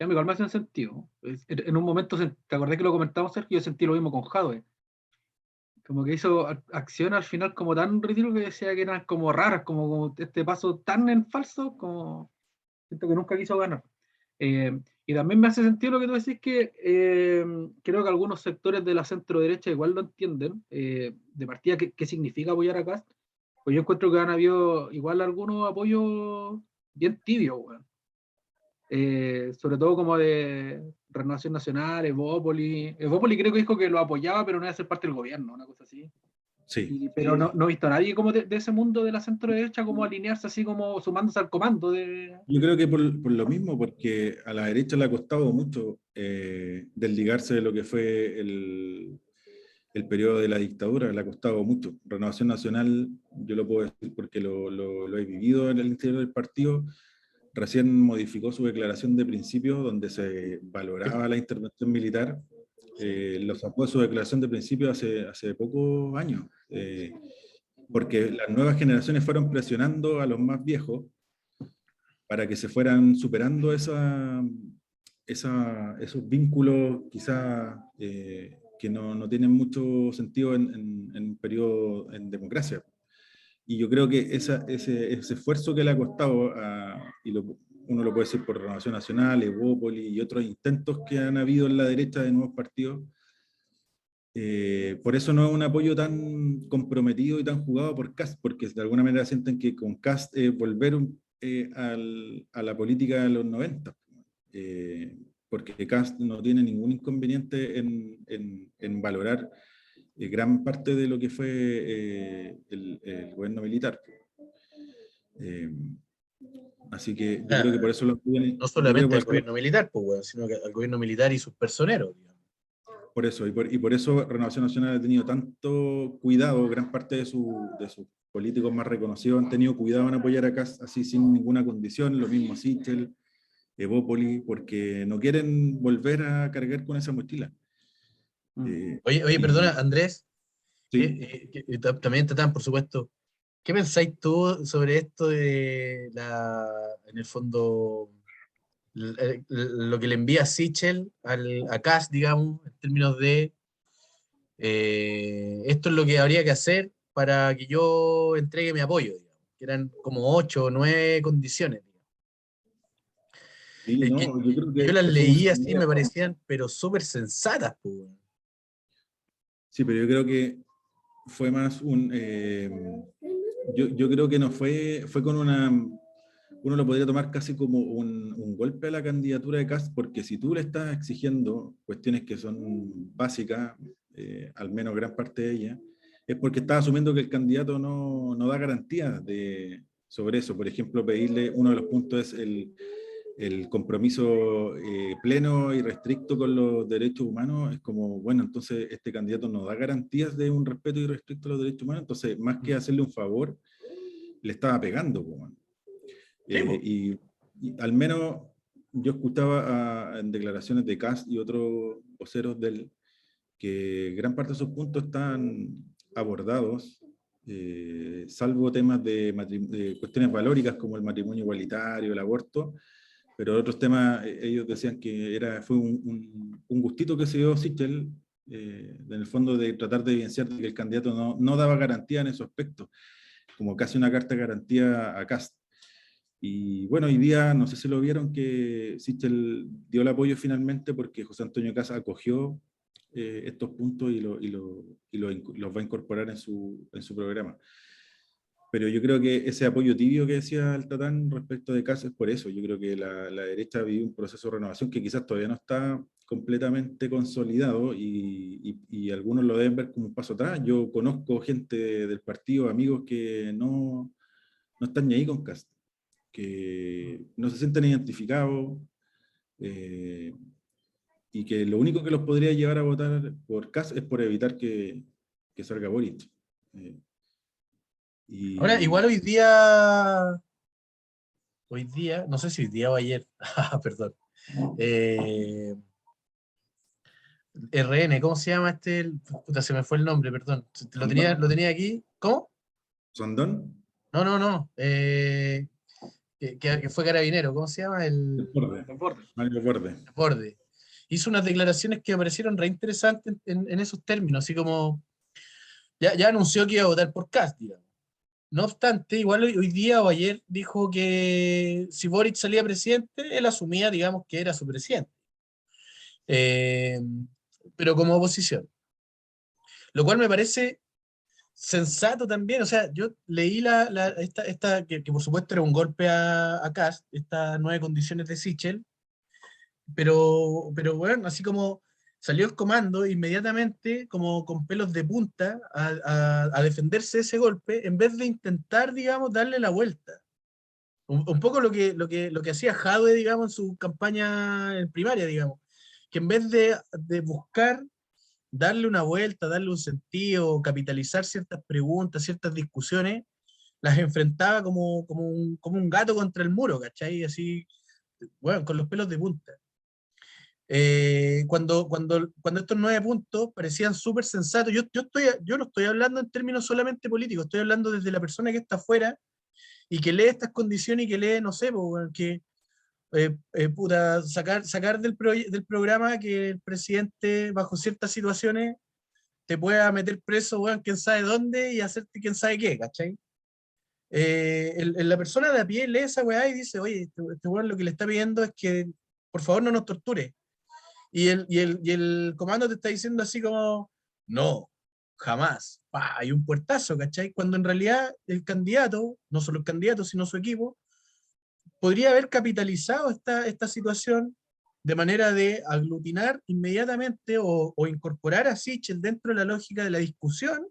igual me hacen sentido. En un momento, ¿te acordás que lo comentamos, Sergio? Yo sentí lo mismo con Jadwe. Como que hizo acciones al final como tan ridículas que decía que eran como raras, como este paso tan en falso, como siento que nunca quiso ganar. Y también me hace sentido lo que tú decís, que creo que algunos sectores de la centro derecha igual lo entienden, de partida qué significa apoyar a Kast. Pues yo encuentro que han habido igual algunos apoyos bien tibios, bueno. Sobre todo como de Renovación Nacional, Evópoli creo que dijo que lo apoyaba, pero no iba a ser parte del gobierno, una cosa así. Sí. Pero no he visto a nadie como de ese mundo de la centro derecha como alinearse así como sumándose al comando de... Yo creo que por lo mismo, porque a la derecha le ha costado mucho desligarse de lo que fue el periodo de la dictadura, le ha costado mucho. Renovación Nacional, yo lo puedo decir porque lo he vivido en el interior del partido, recién modificó su declaración de principios donde se valoraba la intervención militar. Lo sacó de su declaración de principios hace pocos años, porque las nuevas generaciones fueron presionando a los más viejos para que se fueran superando esos vínculos quizá que no tienen mucho sentido en un periodo en democracia. Y yo creo que ese esfuerzo que le ha costado, uno lo puede decir por Renovación Nacional, Evópoli y otros intentos que han habido en la derecha de nuevos partidos, por eso no es un apoyo tan comprometido y tan jugado por Kast, porque de alguna manera sienten que con Kast volver a la política de los 90, porque Kast no tiene ningún inconveniente en valorar gran parte de lo que fue el gobierno militar. Así que yo creo que por eso lo apoyan. No solamente al gobierno militar, pues, bueno, sino que al gobierno militar y sus personeros. Digamos. Por eso, y por eso Renovación Nacional ha tenido tanto cuidado, gran parte de sus políticos más reconocidos han tenido cuidado en apoyar a Kast así sin ninguna condición, lo mismo Sichel, Evópoli, porque no quieren volver a cargar con esa mochila. Oye, perdona, Andrés, Sí. también Tatán, por supuesto, ¿qué pensáis tú sobre esto en el fondo, lo que le envía Sichel a Kast, digamos, en términos de esto es lo que habría que hacer para que yo entregue mi apoyo, digamos, que eran como 8 o 9 condiciones. Sí, Que no, yo creo yo que las eso es leí una así, primera me etapa. parecían, pero súper sensatas, pues, weón. Sí, pero yo creo que fue más yo creo que no fue con una, uno lo podría tomar casi como un golpe a la candidatura de Kast, porque si tú le estás exigiendo cuestiones que son básicas, al menos gran parte de ellas, es porque estás asumiendo que el candidato no da garantías sobre eso. Por ejemplo, pedirle, uno de los puntos es el compromiso pleno y restricto con los derechos humanos. Es como, bueno, entonces este candidato no da garantías de un respeto irrestricto a los derechos humanos, entonces más que hacerle un favor, le estaba pegando, pues. Sí, pues. Y al menos yo escuchaba en declaraciones de Kast y otros voceros que gran parte de sus puntos están abordados, salvo temas de cuestiones valóricas como el matrimonio igualitario, el aborto, pero otros temas ellos decían que fue un gustito que se dio Sichel, en el fondo de tratar de evidenciar que el candidato no daba garantía en esos aspectos, como casi una carta de garantía a Kast. Y bueno, hoy día, no sé si lo vieron, que Sichel dio el apoyo finalmente porque José Antonio Kast acogió estos puntos los va a incorporar en su programa. Pero yo creo que ese apoyo tibio que decía el Tatán respecto de Kast es por eso. Yo creo que la derecha vive un proceso de renovación que quizás todavía no está completamente consolidado y algunos lo deben ver como un paso atrás. Yo conozco gente del partido, amigos que no están ni ahí con Kast, que no se sienten identificados y que lo único que los podría llevar a votar por Kast es por evitar que salga Boric. Ahora, igual Y hoy día, no sé si hoy día o ayer, perdón, eh, RN, ¿cómo se llama este? Puta, se me fue el nombre, perdón. ¿Sondón? Lo tenía aquí. ¿Cómo? ¿Sondón? No, no, no. Que fue carabinero, ¿cómo se llama? Desborde. Desborde. Mario Desborde. Borde. Hizo unas declaraciones que me parecieron re interesantes en esos términos, así como ya anunció que iba a votar por Kast, digamos. No obstante, igual hoy día o ayer dijo que si Boric salía presidente, él asumía, digamos, que era su presidente. Eh, pero como oposición. Lo cual me parece sensato también. O sea, yo leí que por supuesto era un golpe a Kast, estas 9 condiciones de Sichel, pero bueno, así como salió el comando inmediatamente, como con pelos de punta, a defenderse de ese golpe, en vez de intentar, digamos, darle la vuelta. Un poco lo que hacía Jadwe, digamos, en su campaña en primaria, digamos, que en vez de buscar darle una vuelta, darle un sentido, capitalizar ciertas preguntas, ciertas discusiones, las enfrentaba como un gato contra el muro, ¿cachai? Así, bueno, con los pelos de punta. Cuando estos 9 puntos parecían súper sensatos, yo no estoy hablando en términos solamente políticos, estoy hablando desde la persona que está afuera y que lee estas condiciones y que lee, no sé, que puta, sacar del programa que el presidente, bajo ciertas situaciones, te pueda meter preso, weón, quién sabe dónde y hacerte quién sabe qué, ¿cachai? La persona de a pie lee esa weá y dice, oye, este weón lo que le está pidiendo es que por favor no nos torture. Y el comando te está diciendo así como, no, jamás. Pa, hay un puertazo, ¿cachai? Cuando en realidad el candidato, no solo el candidato, sino su equipo, podría haber capitalizado esta situación de manera de aglutinar inmediatamente o incorporar a Sichel dentro de la lógica de la discusión,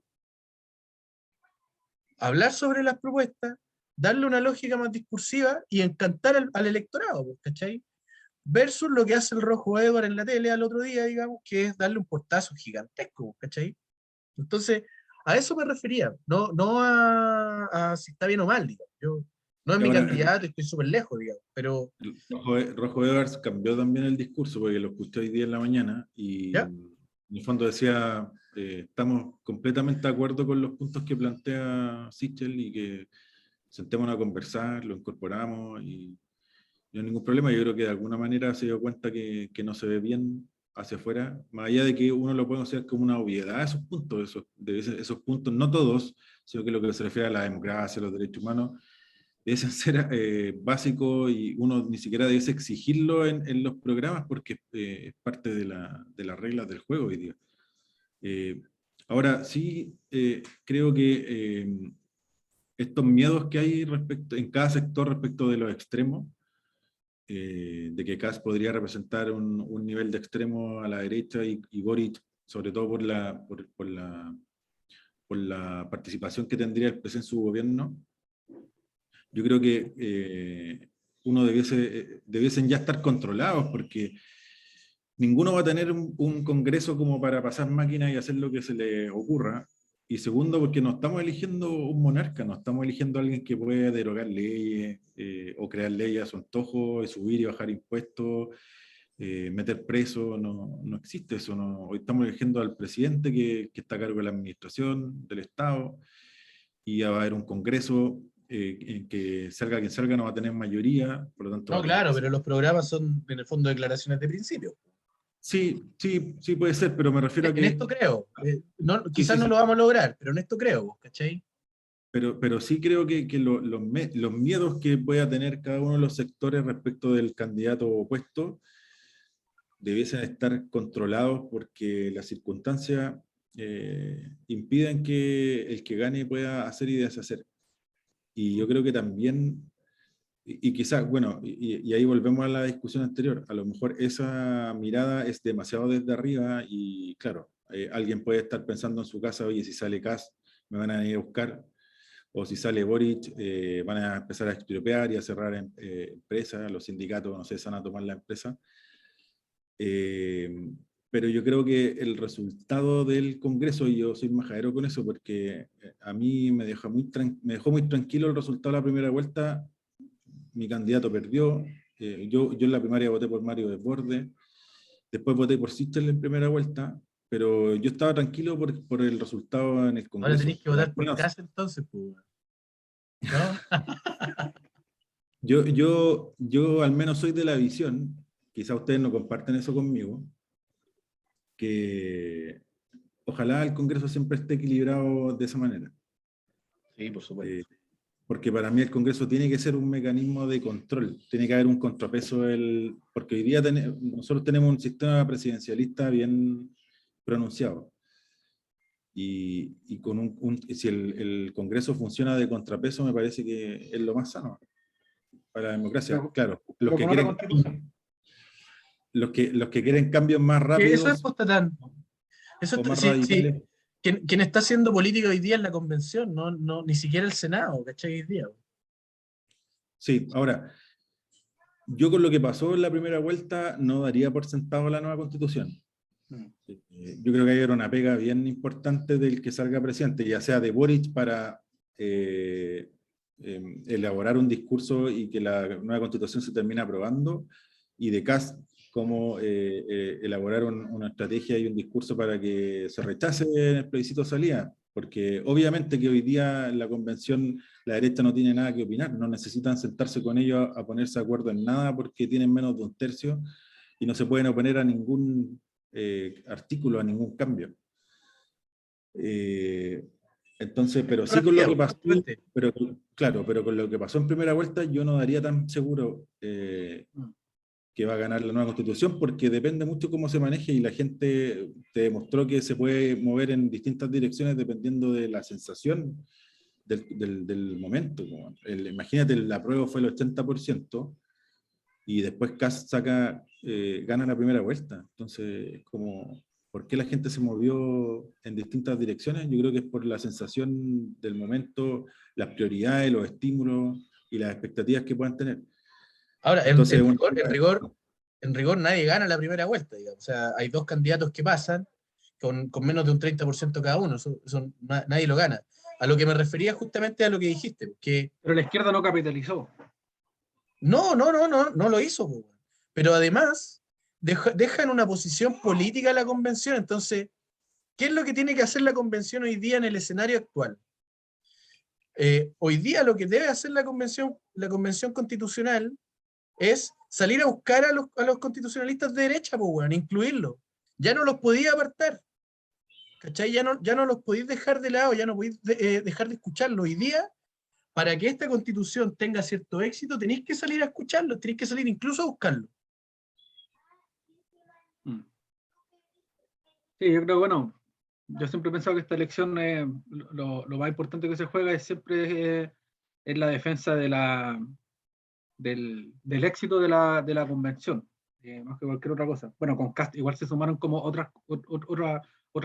hablar sobre las propuestas, darle una lógica más discursiva y encantar al electorado, ¿cachai? Versus lo que hace el Rojo Edward en la tele al otro día, digamos, que es darle un portazo gigantesco, ¿cachai? Entonces, a eso me refería, no a si está bien o mal, digamos. Yo, no es Y mi ahora, candidato, estoy súper lejos, digamos, pero, Rojo Edwards cambió también el discurso porque lo escuché hoy día en la mañana y ¿ya? en el fondo decía, estamos completamente de acuerdo con los puntos que plantea Sichel y que sentémonos a conversar, lo incorporamos Yo ningún problema, yo creo que de alguna manera se dio cuenta que no se ve bien hacia afuera, más allá de que uno lo puede hacer como una obviedad, esos puntos, esos puntos, no todos, sino que lo que se refiere a la democracia, a los derechos humanos, deben ser básicos y uno ni siquiera debe exigirlo en los programas porque es parte de las reglas del juego hoy día. Ahora, sí creo que estos miedos que hay en cada sector respecto de los extremos, de que Kast podría representar un nivel de extremo a la derecha y Boric, sobre todo por la participación que tendría el PS en su gobierno, yo creo que uno debiesen ya estar controlados, porque ninguno va a tener un congreso como para pasar máquinas y hacer lo que se le ocurra. Y segundo, porque no estamos eligiendo un monarca, no estamos eligiendo a alguien que pueda derogar leyes o crear leyes a su antojo, subir y bajar impuestos, meter presos, no existe eso. No. Hoy estamos eligiendo al presidente que está a cargo de la administración del Estado, y va a haber un congreso en que salga quien salga no va a tener mayoría, por lo tanto va No, a tener claro, que... pero los programas son en el fondo declaraciones de principio. Sí, puede ser, pero me refiero a En que... esto creo. No, Sí, quizás no sí. lo vamos a lograr, pero en esto creo, ¿cachai? Pero sí creo que los miedos que pueda tener cada uno de los sectores respecto del candidato opuesto debiesen estar controlados, porque las circunstancias impiden que el que gane pueda hacer y deshacer. Y yo creo que también, y quizás, bueno, y ahí volvemos a la discusión anterior, a lo mejor esa mirada es demasiado desde arriba y claro, alguien puede estar pensando en su casa, oye, si sale Kast me van a ir a buscar, o si sale Boric, van a empezar a expropiar y a cerrar empresas, los sindicatos, no sé, se van a tomar la empresa. Pero yo creo que el resultado del Congreso, y yo soy majadero con eso, porque a mí me dejó muy tranquilo el resultado de la primera vuelta. Mi candidato perdió, yo en la primaria voté por Mario Desbordes, después voté por Sichel en primera vuelta, pero yo estaba tranquilo por el resultado en el Ahora Congreso. tenéis que votar por casa entonces, pues, ¿no? Yo al menos soy de la visión, quizá ustedes no comparten eso conmigo, que ojalá el Congreso siempre esté equilibrado de esa manera. Sí, por supuesto. Porque para mí el Congreso tiene que ser un mecanismo de control, tiene que haber un contrapeso, porque hoy día nosotros tenemos un sistema presidencialista bien pronunciado. Y con si el Congreso funciona de contrapeso, me parece que es lo más sano para la democracia. Claro, los que quieren... Los que quieren cambios más Eso es rápidos Postatán. Eso o más sí, sí. radicales. Quien está haciendo política hoy día es la convención, no, ni siquiera el Senado, ¿cachai? Hoy día. Sí, ahora, yo con lo que pasó en la primera vuelta no daría por sentado la nueva constitución. Yo creo que hay una pega bien importante del que salga presidente, ya sea de Boric para elaborar un discurso y que la nueva constitución se termine aprobando, y de Kast como elaborar una estrategia y un discurso para que se rechace en el plebiscito de salida, porque obviamente que hoy día en la convención la derecha no tiene nada que opinar, no necesitan sentarse con ellos a ponerse de acuerdo en nada porque tienen menos de un tercio y no se pueden oponer a ningún artículo, a ningún cambio. Entonces, pero sí con lo que pasó, pero con lo que pasó en primera vuelta, yo no daría tan seguro que va a ganar la nueva constitución, porque depende mucho cómo se maneje, y la gente te demostró que se puede mover en distintas direcciones dependiendo de la sensación del momento. Imagínate, el apruebo fue el 80%, y después Kast gana la primera vuelta. Entonces, ¿por qué la gente se movió en distintas direcciones? Yo creo que es por la sensación del momento, las prioridades, los estímulos y las expectativas que puedan tener. Ahora, Entonces, en rigor nadie gana la primera vuelta, digamos. O sea, hay dos candidatos que pasan con menos de un 30% cada uno. Nadie lo gana. A lo que me refería justamente a lo que dijiste, que pero la izquierda no capitalizó. no lo hizo. Pero además, deja en una posición política la convención. Entonces, ¿qué es lo que tiene que hacer la convención hoy día en el escenario actual? Hoy día lo que debe hacer la convención constitucional es salir a buscar a los constitucionalistas de derecha, pues, weón, incluirlos. Ya no los podía apartar. ¿Cachai? Ya no los podéis dejar de lado, ya no podéis dejar de escucharlo. Hoy día, para que esta constitución tenga cierto éxito, tenéis que salir a escucharlo, tenéis que salir incluso a buscarlo. Sí, yo creo, bueno, yo siempre he pensado que esta elección, lo más importante que se juega es siempre es la defensa del éxito de la convención, más que cualquier otra cosa. Bueno, con Kast igual se sumaron como otras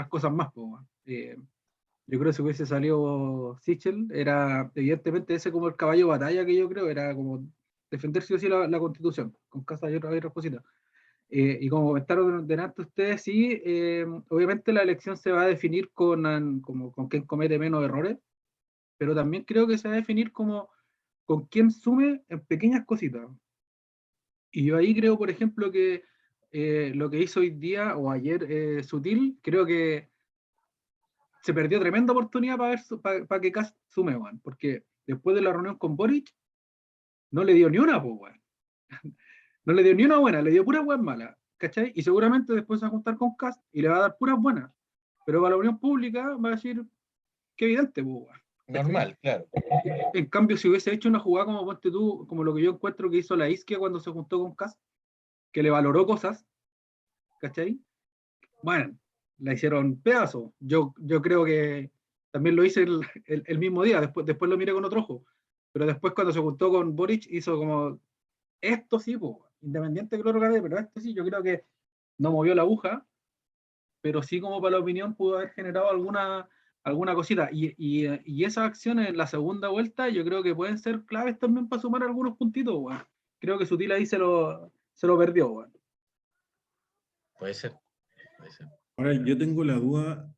cosas más. Yo creo que si hubiese salido Sichel, era evidentemente ese como el caballo de batalla que yo creo, era como defender sí o sí la Constitución. Con Kast hay otras cositas. Y como comentaron delante ustedes, sí, obviamente la elección se va a definir con quién comete menos errores, pero también creo que se va a definir como con quién sume en pequeñas cositas. Y yo ahí creo, por ejemplo, que lo que hizo hoy día o ayer Sutil, creo que se perdió tremenda oportunidad para que Kast sume, weón, porque después de la reunión con Boric, no le dio ni una, pues, weón. No le dio ni una buena, le dio puras buenas malas, ¿cachai? Y seguramente después se va a juntar con Kast y le va a dar puras buenas. Pero para la opinión pública va a decir, qué evidente, pues, weón. Normal, claro. En cambio, si hubiese hecho una jugada como ponte tú, como lo que yo encuentro que hizo la Isquia cuando se juntó con Kast, que le valoró cosas, ¿cachai? Bueno, la hicieron pedazo. Yo creo que también lo hice el mismo día, después lo miré con otro ojo. Pero después cuando se juntó con Boric hizo como, esto sí, pues, independiente que lo gané, pero esto sí, yo creo que no movió la aguja, pero sí como para la opinión pudo haber generado alguna cosita. Y esas acciones en la segunda vuelta yo creo que pueden ser claves también para sumar algunos puntitos, weón. Creo que Sutil ahí se lo perdió, weón. Puede ser, puede ser. Ahora, yo tengo la duda,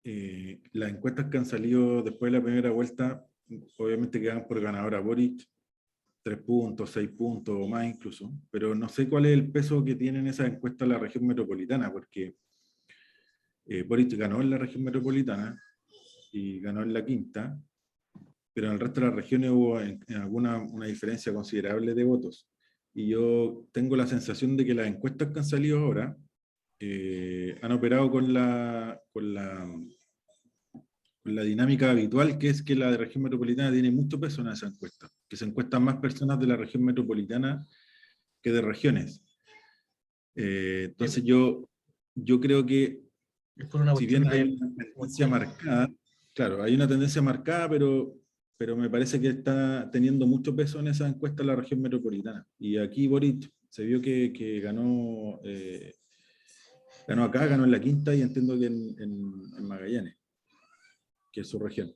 las encuestas que han salido después de la primera vuelta, obviamente quedan por ganadora Boric, 3 puntos, 6 puntos o más incluso, pero no sé cuál es el peso que tienen esas encuestas en la región metropolitana, porque Boric ganó en la región metropolitana y ganó en la quinta, pero en el resto de las regiones hubo en alguna una diferencia considerable de votos. Y yo tengo la sensación de que las encuestas que han salido ahora han operado con la dinámica habitual, que es que la de región metropolitana tiene mucho peso en esa encuesta, que se encuestan más personas de la región metropolitana que de regiones. Entonces yo creo que Es por una si bien cuestión hay de... una tendencia marcada, claro, hay una tendencia marcada, pero me parece que está teniendo mucho peso en esa encuesta la región metropolitana. Y aquí Boric se vio que ganó, ganó acá, ganó en la quinta y entiendo que en Magallanes, que es su región.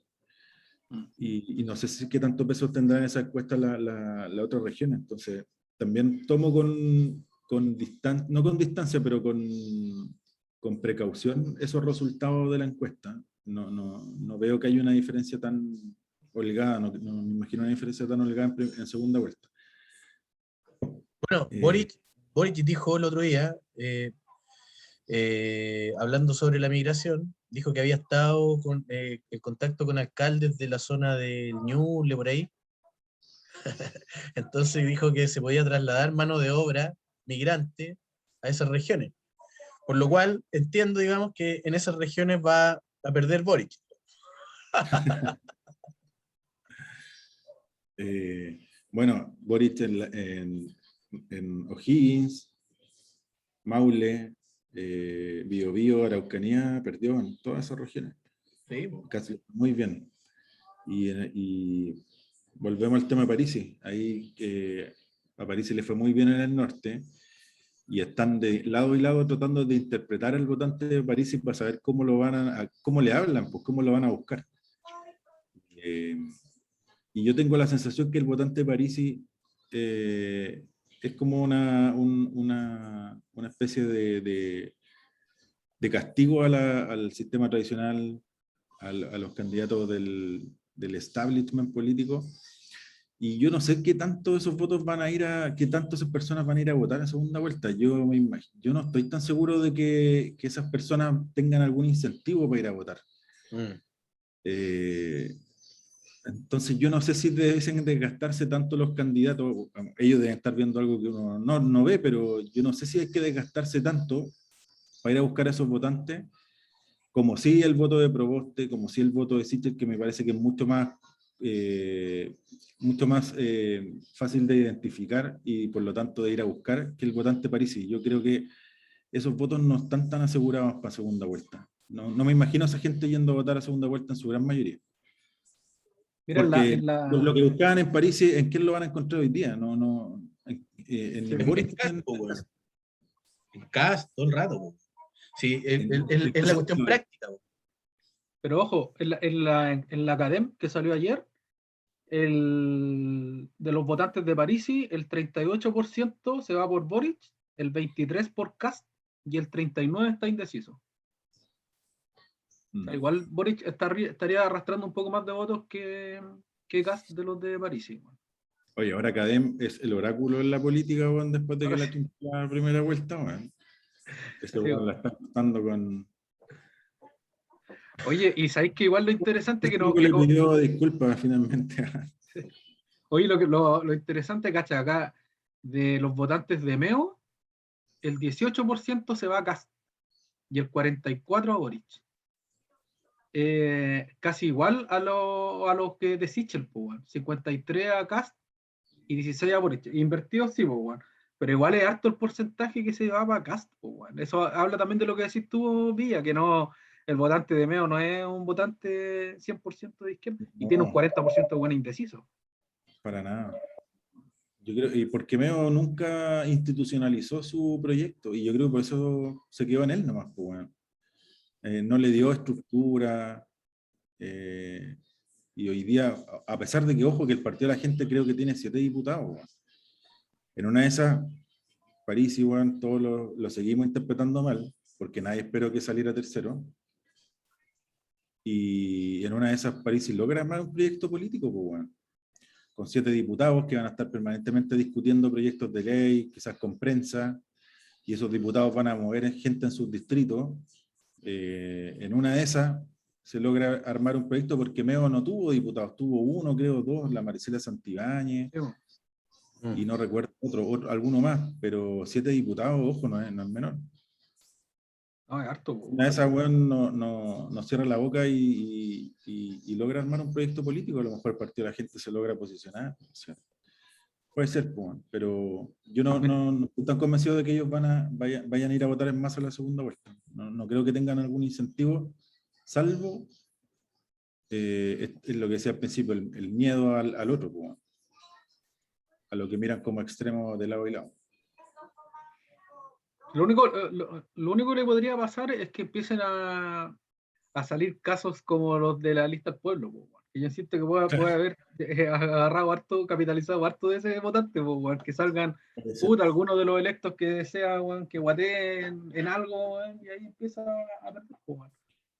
Y no sé si qué tanto peso tendrá en esa encuesta la otra región. Entonces, también tomo con distancia, no con distancia, pero con precaución esos resultados de la encuesta. No veo que haya una diferencia tan holgada, no me imagino una diferencia tan holgada en segunda vuelta. Bueno, Eh, Boric dijo el otro día, hablando sobre la migración, dijo que había estado en contacto con alcaldes de la zona del Ñuble, por ahí. Entonces dijo que se podía trasladar mano de obra migrante a esas regiones. Por lo cual entiendo, digamos, que en esas regiones va a perder Boric. bueno, Boric en O'Higgins, Maule, Biobío, Araucanía, perdió en todas esas regiones. Sí. Casi muy bien. Y volvemos al tema de Parisi. Ahí a Parisi le fue muy bien en el norte y están de lado y lado tratando de interpretar al votante de Parisi para saber cómo lo cómo le hablan, pues cómo lo van a buscar. Y yo tengo la sensación que el votante de Parisi es como una especie de castigo al sistema tradicional, a los candidatos del establishment político. Y yo no sé qué tanto esos votos van a ir qué tanto esas personas van a ir a votar en segunda vuelta. Yo no estoy tan seguro de que esas personas tengan algún incentivo para ir a votar. Entonces yo no sé si deben desgastarse tanto los candidatos, ellos deben estar viendo algo que uno no ve, pero yo no sé si hay que desgastarse tanto para ir a buscar a esos votantes, como si el voto de Proboste, como si el voto de Sichel, que me parece que es mucho más fácil de identificar y por lo tanto de ir a buscar que el votante Parisi. Yo creo que esos votos no están tan asegurados para segunda vuelta. No me imagino a esa gente yendo a votar a segunda vuelta en su gran mayoría. Mira, Porque lo que buscaban en París, ¿en quién lo van a encontrar hoy día? En En Boric. Cast, po, weón. En Cast, todo el rato, po. Sí, es la Entonces, cuestión práctica, po. pero ojo, en la Academ que salió ayer, de los votantes de Parisi, el 38% se va por Boric, el 23% por Kast y el 39% está indeciso. O sea, igual Boric estaría arrastrando un poco más de votos que Kast de los de Parisi. Oye, ahora Cadem es el oráculo en la política, weón, después de que Ahora la sí. chunta la primera vuelta, weón. Ese weón la está contando con... Oye, y sabéis que igual lo interesante que no. Creo que le pidió disculpas finalmente. Oye, lo interesante, cacha, acá de los votantes de Meo, el 18% se va a Kast y el 44% a Boric. Casi igual a los que de Sichel, 53 a Kast y 16 a Boric. Invertidos sí, pero igual es harto el porcentaje que se va para Kast. Eso habla también de lo que decís tú, Villa, que no, el votante de Meo no es un votante 100% de izquierda y tiene un No, 40% de buen indeciso. para nada. Yo creo, y porque Meo nunca institucionalizó su proyecto, y yo creo que por eso se quedó en él nomás, pues, weón. No le dio estructura, y hoy día, a pesar de que, ojo, que el Partido de la Gente creo que tiene 7 diputados, weón. En una de esas, París, weón, todos lo seguimos interpretando mal, porque nadie esperó que saliera tercero. Y en una de esas, París logra armar un proyecto político, pues, weón, con 7 diputados que van a estar permanentemente discutiendo proyectos de ley, quizás con prensa, y esos diputados van a mover gente en sus distritos. En una de esas se logra armar un proyecto porque Meo no tuvo diputados, tuvo uno, creo, dos, la Maricela Santibáñez, y no recuerdo alguno más, pero 7 diputados, ojo, no es menor. No, es harto. Una de esas, weón, no cierra la boca y logra armar un proyecto político, a lo mejor el Partido de la Gente se logra posicionar. O sea, puede ser, pues, pero yo no estoy tan convencido de que ellos vayan a ir a votar en masa a la segunda vuelta. No creo que tengan algún incentivo, salvo es lo que decía al principio, el miedo al otro, pues, a lo que miran como extremo de lado y lado. Lo único que le podría pasar es que empiecen a salir casos como los de la lista del pueblo. Y yo siento que puede haber agarrado harto, capitalizado harto de ese votante, que salgan algunos de los electos que desean que guateen en algo, y ahí empieza a perder.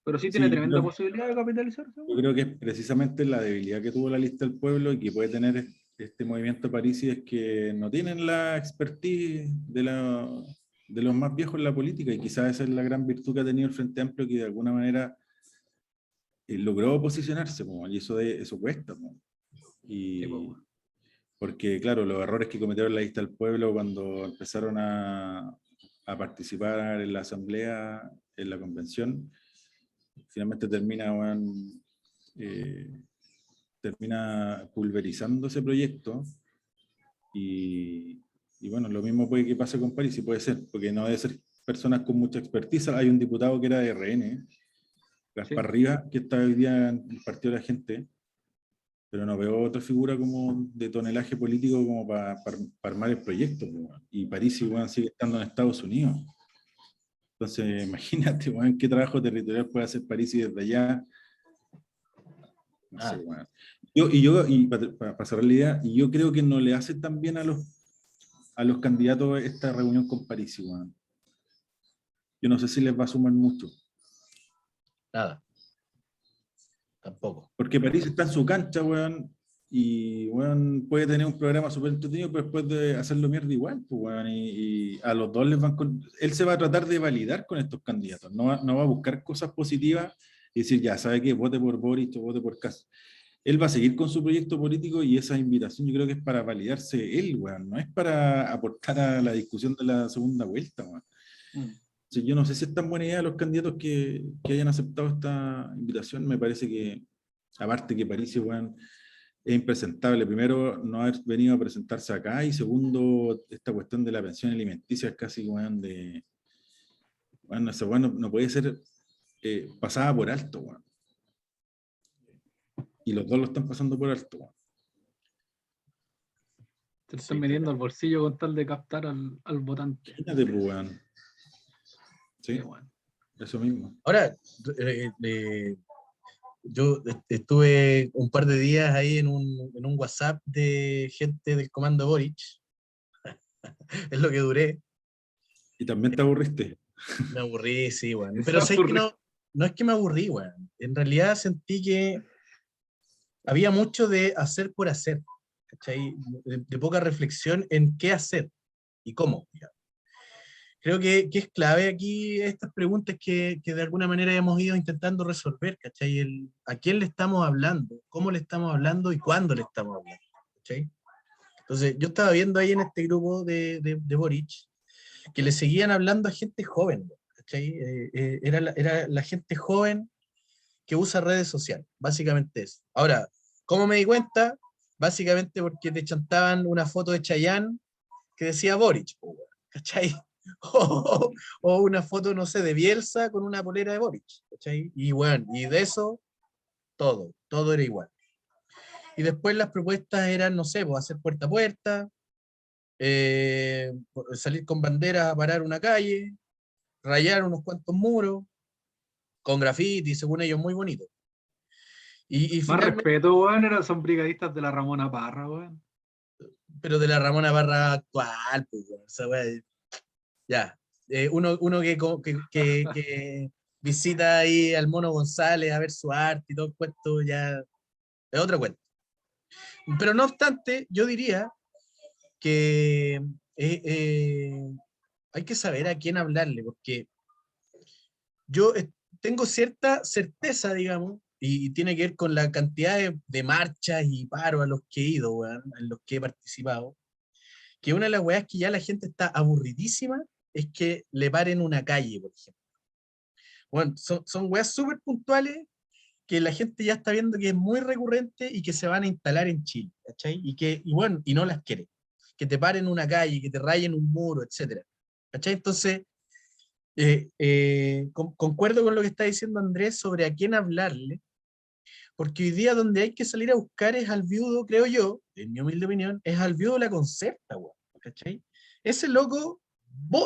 Pero sí tiene tremenda posibilidad de capitalizarse. Yo creo que es precisamente la debilidad que tuvo la lista del pueblo y que puede tener este movimiento Parisi, es que no tienen la expertise de los más viejos en la política, y quizás esa es la gran virtud que ha tenido el Frente Amplio, que de alguna manera logró posicionarse, y eso cuesta. Y porque, claro, los errores que cometieron la lista del pueblo cuando empezaron a participar en la asamblea, en la convención, finalmente termina pulverizando ese proyecto. Y bueno, lo mismo puede que pase con París, y puede ser, porque no debe ser personas con mucha expertise. Hay un diputado que era de RN, Gaspar Rivas, que está hoy día en el Partido de la Gente, pero no veo otra figura como de tonelaje político como para armar el proyecto. Y París igual sigue estando en Estados Unidos. Entonces, imagínate, bueno, qué trabajo territorial puede hacer París desde allá. No sé, bueno. Y para cerrar la idea, y yo creo que no le hace tan bien a los candidatos esta reunión con París, bueno. Yo no sé si les va a sumar mucho. Nada. Tampoco. Porque París está en su cancha, weón, y weón puede tener un programa súper entretenido, pero después de hacerlo mierda igual, pues, weón, y a los dos les van él se va a tratar de validar con estos candidatos, no va a buscar cosas positivas y decir, ya, ¿sabe qué? Vote por Boric o vote por Kast. él va a seguir con su proyecto político y esa invitación yo creo que es para validarse él, weón, no es para aportar a la discusión de la segunda vuelta, weón. Mm. Sí, yo no sé si es tan buena idea los candidatos que hayan aceptado esta invitación. Me parece que, aparte que París, weón, es impresentable. Primero, no haber venido a presentarse acá, y segundo, esta cuestión de la pensión alimenticia es casi, weón, de... Bueno, esa weón no puede ser pasada por alto, weón. Y los dos lo están pasando por alto, weón. Se Sí, están metiendo al bolsillo con tal de captar al votante. Imagínate, pues, weón. Sí, Qué bueno. eso mismo. Ahora, yo estuve un par de días ahí en un WhatsApp de gente del comando Boric, es lo que duré, Y también te aburriste. me aburrí, sí, weón. Se Pero sé que aburre. no es que me aburrí, weón. En realidad sentí que había mucho de hacer por hacer, ¿cachai? De poca reflexión en qué hacer y cómo, digamos. Creo que es clave aquí estas preguntas que de alguna manera hemos ido intentando resolver, ¿cachai? ¿A quién le estamos hablando? ¿Cómo le estamos hablando? ¿Y cuándo le estamos hablando? ¿Cachai? Entonces, yo estaba viendo ahí en este grupo de Boric que le seguían hablando a gente joven, ¿cachai? Era la gente joven que usa redes sociales, básicamente eso. Ahora, ¿cómo me di cuenta? Básicamente porque te chantaban una foto de Chayanne que decía Boric, ¿cachai? O una foto, no sé, de Bielsa con una polera de Boric, ¿cachai? Y bueno, y de eso, todo era igual. Y después las propuestas eran, no sé, pues hacer puerta a puerta, salir con banderas a parar una calle, rayar unos cuantos muros, con graffiti, según ellos, muy bonito. Y Más finalmente, respeto, weón, son brigadistas de la Ramona Parra, weón. pero de la Ramona Barra actual, pues, bueno, esa wea, ya. Uno que visita ahí al Mono González a ver su arte y todo el cuento, ya es otra cuenta. Pero no obstante, yo diría que hay que saber a quién hablarle, porque yo tengo cierta certeza, digamos, y tiene que ver con la cantidad de marchas y paros a los que he ido, weón, en los que he participado, que una de las weas que ya la gente está aburridísima es que le paren una calle, por ejemplo. Bueno, son weas súper puntuales que la gente ya está viendo que es muy recurrente y que se van a instalar en Chile, ¿cachai? Y bueno, y no las quiere. Que te paren una calle, que te rayen un muro, etcétera. ¿Cachai? Entonces, concuerdo con lo que está diciendo Andrés sobre a quién hablarle, porque hoy día donde hay que salir a buscar es al viudo, creo yo, en mi humilde opinión, es al viudo de la Concerta, weón, ¿cachai? Ese loco,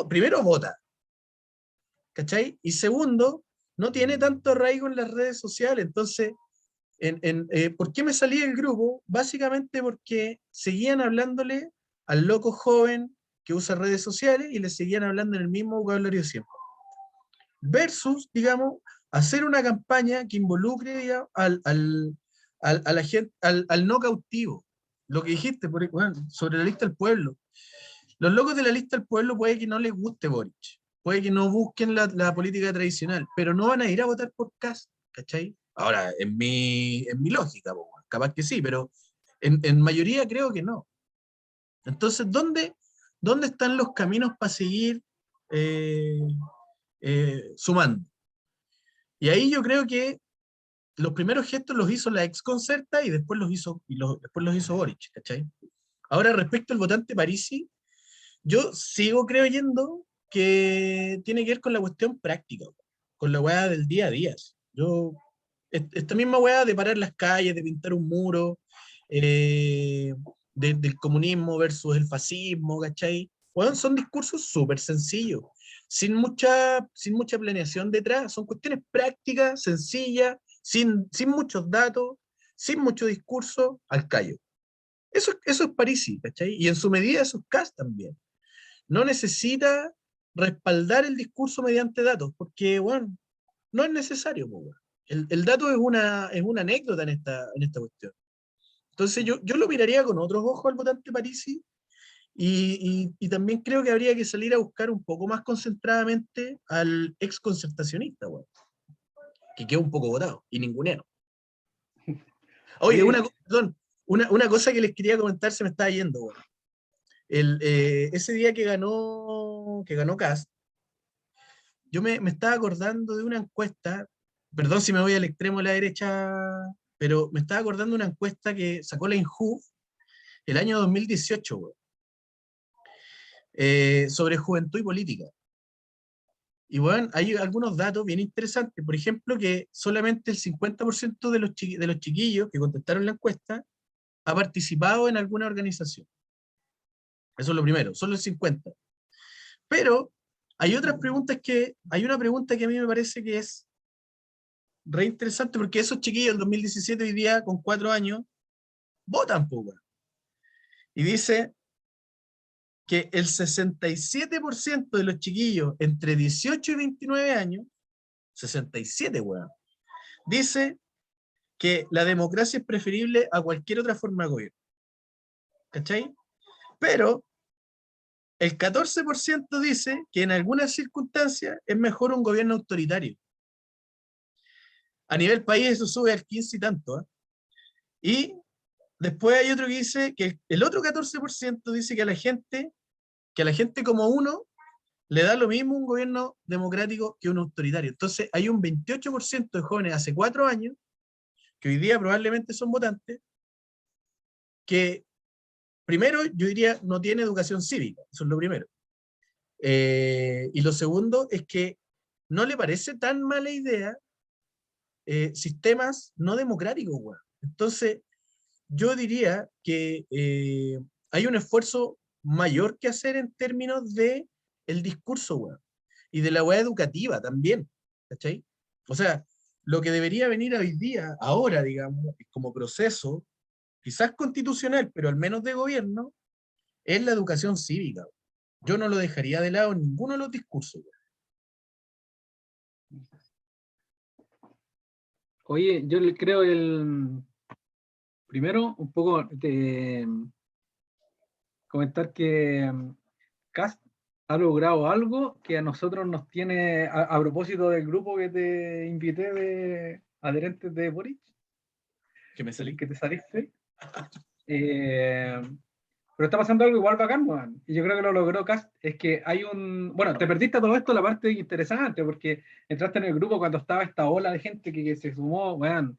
primero vota, ¿cachai? Y segundo, no tiene tanto arraigo en las redes sociales, entonces, ¿por qué me salí del grupo? Básicamente porque seguían hablándole al loco joven que usa redes sociales y le seguían hablando en el mismo vocabulario siempre. Versus, digamos, hacer una campaña que involucre, digamos, a la gente, al no cautivo. Lo que dijiste, bueno, sobre la lista del pueblo. Los locos de la lista del pueblo puede que no les guste Boric, puede que no busquen la política tradicional, pero no van a ir a votar por Kast, ¿cachai? Ahora, en mi lógica, capaz que sí, pero en mayoría creo que no. Entonces, ¿dónde están los caminos para seguir eh, sumando? Y ahí yo creo que los primeros gestos los hizo la ex Concerta y después después los hizo Boric, ¿cachai? Ahora, respecto al votante Parisi, yo sigo creyendo que tiene que ver con la cuestión práctica, con la weá del día a día. Yo, esta misma weá de parar las calles, de pintar un muro, eh, del comunismo versus el fascismo, ¿cachai? Weón, son discursos súper sencillos, sin mucha planeación detrás, son cuestiones prácticas, sencillas, sin muchos datos, sin mucho discurso, al callo. Eso es Parisi, ¿cachai? Y en su medida eso es Kast también. No necesita respaldar el discurso mediante datos, porque, bueno, no es necesario, po, weón. El dato es una anécdota en esta cuestión. Entonces yo lo miraría con otros ojos al votante Parisi y también creo que habría que salir a buscar un poco más concentradamente al ex concertacionista, weón, que queda un poco votado y ningunero. Oye, Oye, perdón, una cosa que les quería comentar se me estaba yendo, weón. Ese día que ganó Kast, yo me estaba acordando de una encuesta, perdón si me voy al extremo de la derecha, pero me estaba acordando de una encuesta que sacó la INJUV el año 2018, weón, sobre juventud y política. Y bueno, hay algunos datos bien interesantes. Por ejemplo, que solamente el 50% de los chiquillos que contestaron la encuesta ha participado en alguna organización. Eso es lo primero, solo el 50%. Pero hay una pregunta que a mí me parece que es re interesante, porque esos chiquillos en 2017, hoy día, con 4 años, votan, pues, weón. Y dice que el 67% de los chiquillos entre 18 y 29 años, 67, weón, dice que la democracia es preferible a cualquier otra forma de gobierno. ¿Cachai? Pero el 14% dice que en algunas circunstancias es mejor un gobierno autoritario. A nivel país eso sube al 15 y tanto, ¿eh? Y después hay otro que dice que el otro 14% dice que a la gente como uno le da lo mismo un gobierno democrático que un autoritario. Entonces hay un 28% de jóvenes hace 4 años, que hoy día probablemente son votantes, que primero yo diría no tiene educación cívica, eso es lo primero. Y lo segundo es que no le parece tan mala idea sistemas no democráticos, weón. Entonces, yo diría que hay un esfuerzo mayor que hacer en términos de el discurso, weón, y de la weá educativa también, ¿cachai? O sea, lo que debería venir hoy día, ahora, digamos, como proceso, quizás constitucional, pero al menos de gobierno, es la educación cívica. Yo no lo dejaría de lado en ninguno de los discursos, weón. oye, yo creo primero un poco de comentar que Kast ha logrado algo que a nosotros nos tiene, a propósito del grupo que te invité de adherentes de Boric, Que me el salí. que te saliste. Eh, pero está pasando algo igual bacán, man. Y yo creo que lo logró Kast. Es que hay un. Bueno, te perdiste todo esto, la parte interesante, porque entraste en el grupo cuando estaba esta ola de gente que se sumó, weón.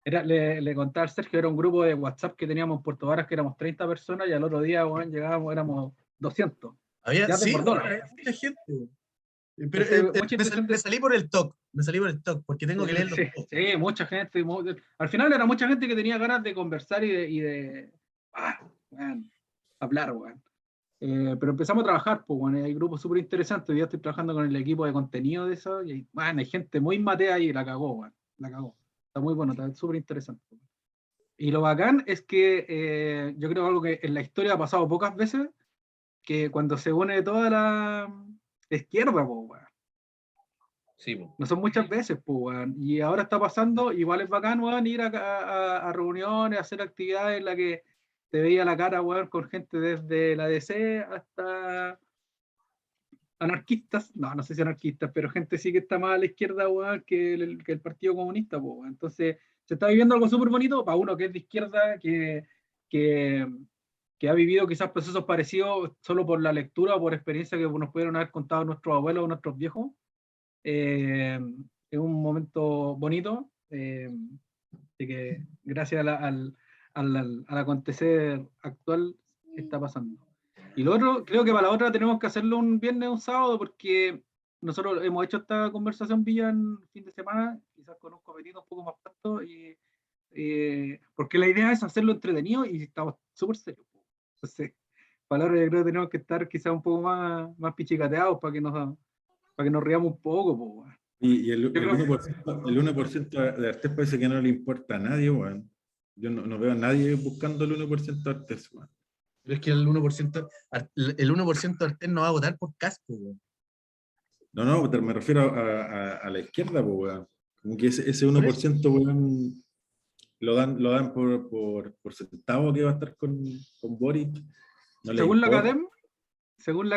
Le contaba al Sergio, era un grupo de WhatsApp que teníamos en Puerto Varas, que éramos 30 personas, y al otro día, weón, llegábamos, éramos 200. Había, Ya sí, bueno, desbordó. hay mucha gente, weón. Pero Entonces, mucha me intención. salí por el talk, porque tengo que leerlo Sí, todo. sí, mucha gente. Al final era mucha gente que tenía ganas de conversar weón, hablar, weón. Pero empezamos a trabajar, pues, bueno, hay grupos súper interesantes. Hoy día estoy trabajando con el equipo de contenido de eso, y bueno, hay gente muy matea ahí, la cagó, bueno, la cagó. Está muy bueno, está súper interesante. Y lo bacán es que yo creo algo que en la historia ha pasado pocas veces, que cuando se une toda la izquierda, pues, bueno, Sí, po. no son muchas veces, pues, bueno, y ahora está pasando, igual es bacán, weón, ir a reuniones, a hacer actividades en las que te veía la cara, weón, con gente desde la DC hasta anarquistas, no sé si anarquistas, pero gente sí que está más a la izquierda, weón, que el Partido Comunista, weón. Entonces, se está viviendo algo súper bonito para uno que es de izquierda, que, que ha vivido quizás procesos parecidos solo por la lectura o por experiencia que nos pudieron haber contado nuestros abuelos o nuestros viejos. Es un momento bonito, de que gracias al acontecer actual está pasando. Y lo otro, creo que para la otra tenemos que hacerlo un viernes o un sábado, porque nosotros hemos hecho esta conversación vía en fin de semana, quizás con un cometido un poco más pronto, porque la idea es hacerlo entretenido y estamos súper serios. Entonces, para la hora yo creo que tenemos que estar quizás un poco más pichicateados para que nos riamos un poco. Po. Y Yo el creo que 1%, el 1% de Artés parece que no le importa a nadie, weón. Yo no veo a nadie buscando el 1% de Artés, weón. Pero es que el 1% Artés no va a votar por casco, weón. No, pero me refiero a la izquierda, pues, weón. Como que ese Por eso. 1%, weón, lo dan por sentado que va a estar con Boric. No le según la importa.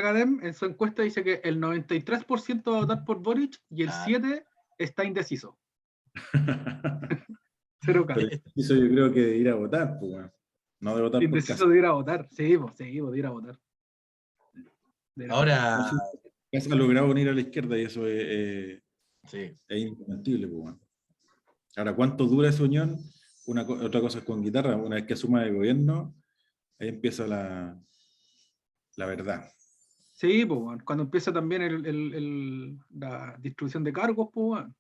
Academ, en su encuesta dice que el 93% va a votar por Boric y el Claro. 7% está indeciso. Cero Pero caso. eso yo creo que de ir a votar, pues, weón. No de votar por casa. Indeciso de ir a votar. Sí, pues, de ir a votar. Ahora, No sé, Casa ha logrado unir a la izquierda y eso sí. es indesmentible, pues, weón. Ahora, ¿cuánto dura esa unión? Otra cosa es con guitarra. Una vez que asuma el gobierno, ahí empieza la verdad. Sí, pues, weón. Cuando empieza también la distribución de cargos, pues, weón.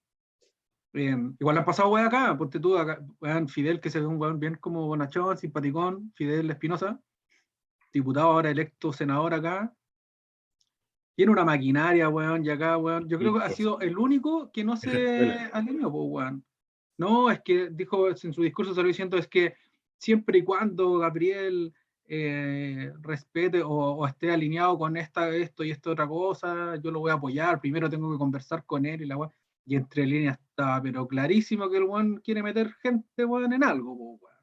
Igual han pasado weón acá, ponte tú acá, weón, Fidel, que se ve un weón bien como bonachón, simpaticón, Fidel Espinosa, diputado ahora electo senador acá, tiene una maquinaria, weón, y acá, weón, yo creo que ha sido el único que no Esa se escuela. alineó, pues, weón. No, es que dijo en su discurso, salió diciendo, es que siempre y cuando Gabriel respete o esté alineado con esto y esta otra cosa, yo lo voy a apoyar, primero tengo que conversar con él y la weón. Y entre líneas está, pero clarísimo que el weón quiere meter gente, weón, en algo, pues,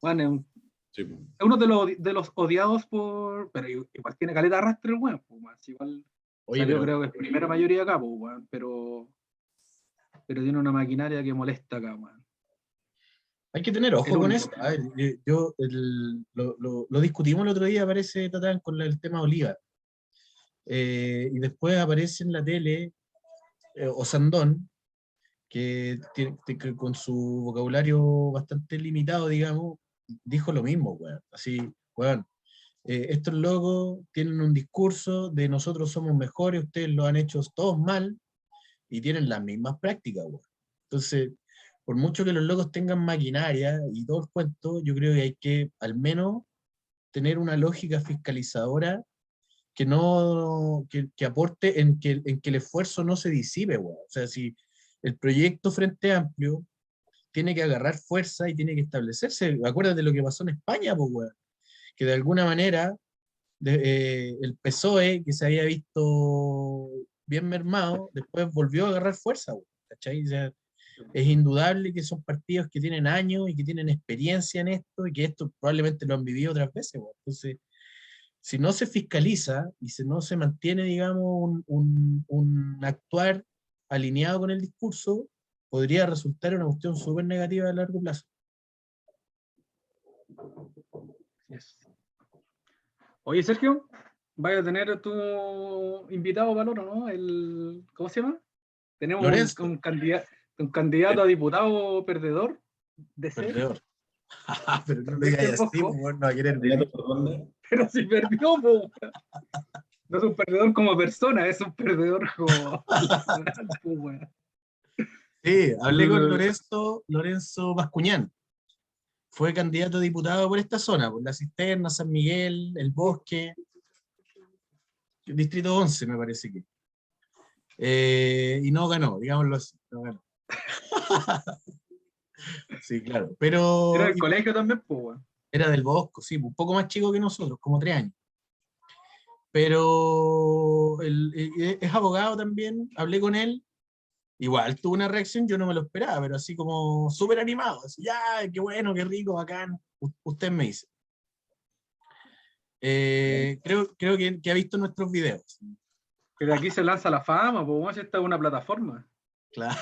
weón. Weón, Sí, pues. es uno de los odiados por. Pero igual tiene caleta de arrastre el weón, pues, weón. Igual Oye, salió, pero creo que es primera mayoría acá, pues, weón. Pero tiene una maquinaria que molesta acá, weón. hay que tener El ojo con único. eso. A ver, lo discutimos el otro día, parece, Tatán, con el tema Oliva. Y después aparece en la tele Osandón, que con su vocabulario bastante limitado, digamos, dijo lo mismo, weón. Así, weón, estos locos tienen un discurso de nosotros somos mejores, ustedes lo han hecho todos mal y tienen las mismas prácticas, weón. Entonces, por mucho que los locos tengan maquinaria y todo el cuento, yo creo que hay que al menos tener una lógica fiscalizadora que no, que aporte en que el esfuerzo no se disipe, weón. O sea, si el proyecto Frente Amplio tiene que agarrar fuerza y tiene que establecerse. Acuérdate de lo que pasó en España, pues, weón. Que de alguna manera el PSOE, que se había visto bien mermado, después volvió a agarrar fuerza, weón, ¿cachai? O sea, es indudable que son partidos que tienen años y que tienen experiencia en esto y que esto probablemente lo han vivido otras veces, weón. Entonces, si no se fiscaliza y si no se mantiene, digamos, un actuar alineado con el discurso, podría resultar una cuestión súper negativa a largo plazo. Yes. Oye, Sergio, vaya a tener tu invitado valor, ¿no? ¿Cómo se llama? Tenemos Lorenzo, un candidato a diputado perdedor de ser, perdedor. Pero no lo Sergio digáis el así, Bosco, pues bueno, no va a querer ¿Candidato venir. por dónde? pero si perdió, po. No es un perdedor como persona, es un perdedor como electoral, po, weón. Sí, hablé con Lorenzo Bascuñán. Fue candidato a diputado por esta zona, por La Cisterna, San Miguel, El Bosque, Distrito 11 me parece que. Y no ganó, digámoslo así, no ganó. Sí, claro. Era Pero del colegio también, po, weón. era del Bosco, sí, un poco más chico que nosotros, como 3 años. Pero es abogado también, hablé con él. Igual tuvo una reacción, yo no me lo esperaba, pero así como súper animado. Así, ya, qué bueno, qué rico, bacán. Usted me dice. Creo que ha visto nuestros videos. Que de aquí se lanza la fama, po, weón, si esta es una plataforma. Claro,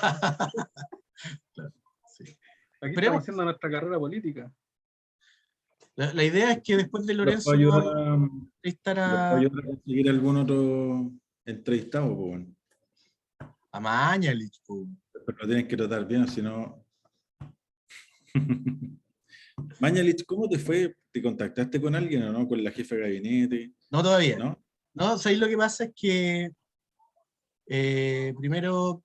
claro, sí. Aquí estamos Esperemos. haciendo nuestra carrera política. La idea es que después de Los puedo Lorenzo ayudar podamos a, entrevistar los puedo ayudar a conseguir algún otro entrevistado, pues, bueno. a Mañalich, po. Pero lo tienes que tratar bien, si no. Mañalich, ¿cómo te fue? ¿Te contactaste con alguien o no? ¿Con la jefa de gabinete? No todavía. ¿No? No, ¿sabéis lo que pasa? Es que primero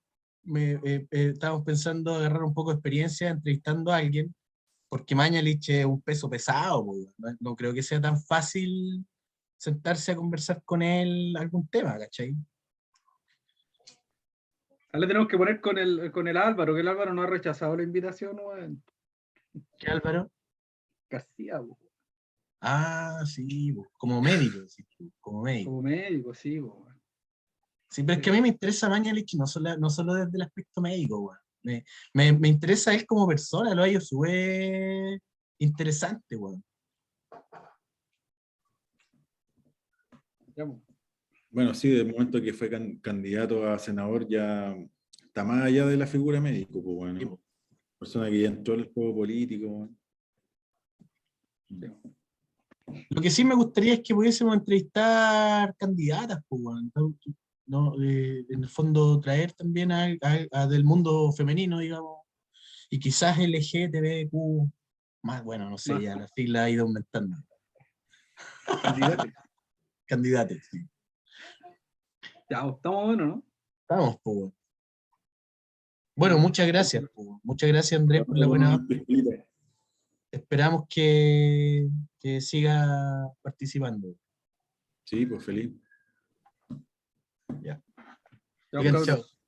estábamos pensando agarrar un poco de experiencia entrevistando a alguien, porque Mañalich es un peso pesado, po. No creo que sea tan fácil sentarse a conversar con él algún tema, ¿cachai? Ahora le tenemos que poner con el Álvaro, que el Álvaro no ha rechazado la invitación, weón. ¿Qué, Álvaro? García, po, Ah, sí, po, como médico, sí, como médico. como médico, sí, po, weón. Sí, pero es que a mí me interesa Mañalich no solo desde el aspecto médico, weón. Me interesa él como persona, lo hallo súper interesante, weón. Ya, po. Bueno, sí, de momento que fue candidato a senador ya está más allá de la figura médico, pues Sí, bueno. po. persona que ya entró en el juego político. Lo que sí me gustaría es que pudiésemos entrevistar candidatas, pues, weón, ¿no? En el fondo traer también a del mundo femenino, digamos, y quizás LGTBQ, más, bueno, no sé, Más. ya la sigla ha ido aumentando. Candidatos. Candidatos, sí. Ya, estamos buenos, ¿no? Estamos, pues, weón. Bueno, muchas gracias, pues, weón. Muchas gracias, Andrés, por la buena onda. Esperamos que siga participando. Sí, pues feliz. Ya. Chao, Digan cabros. chao.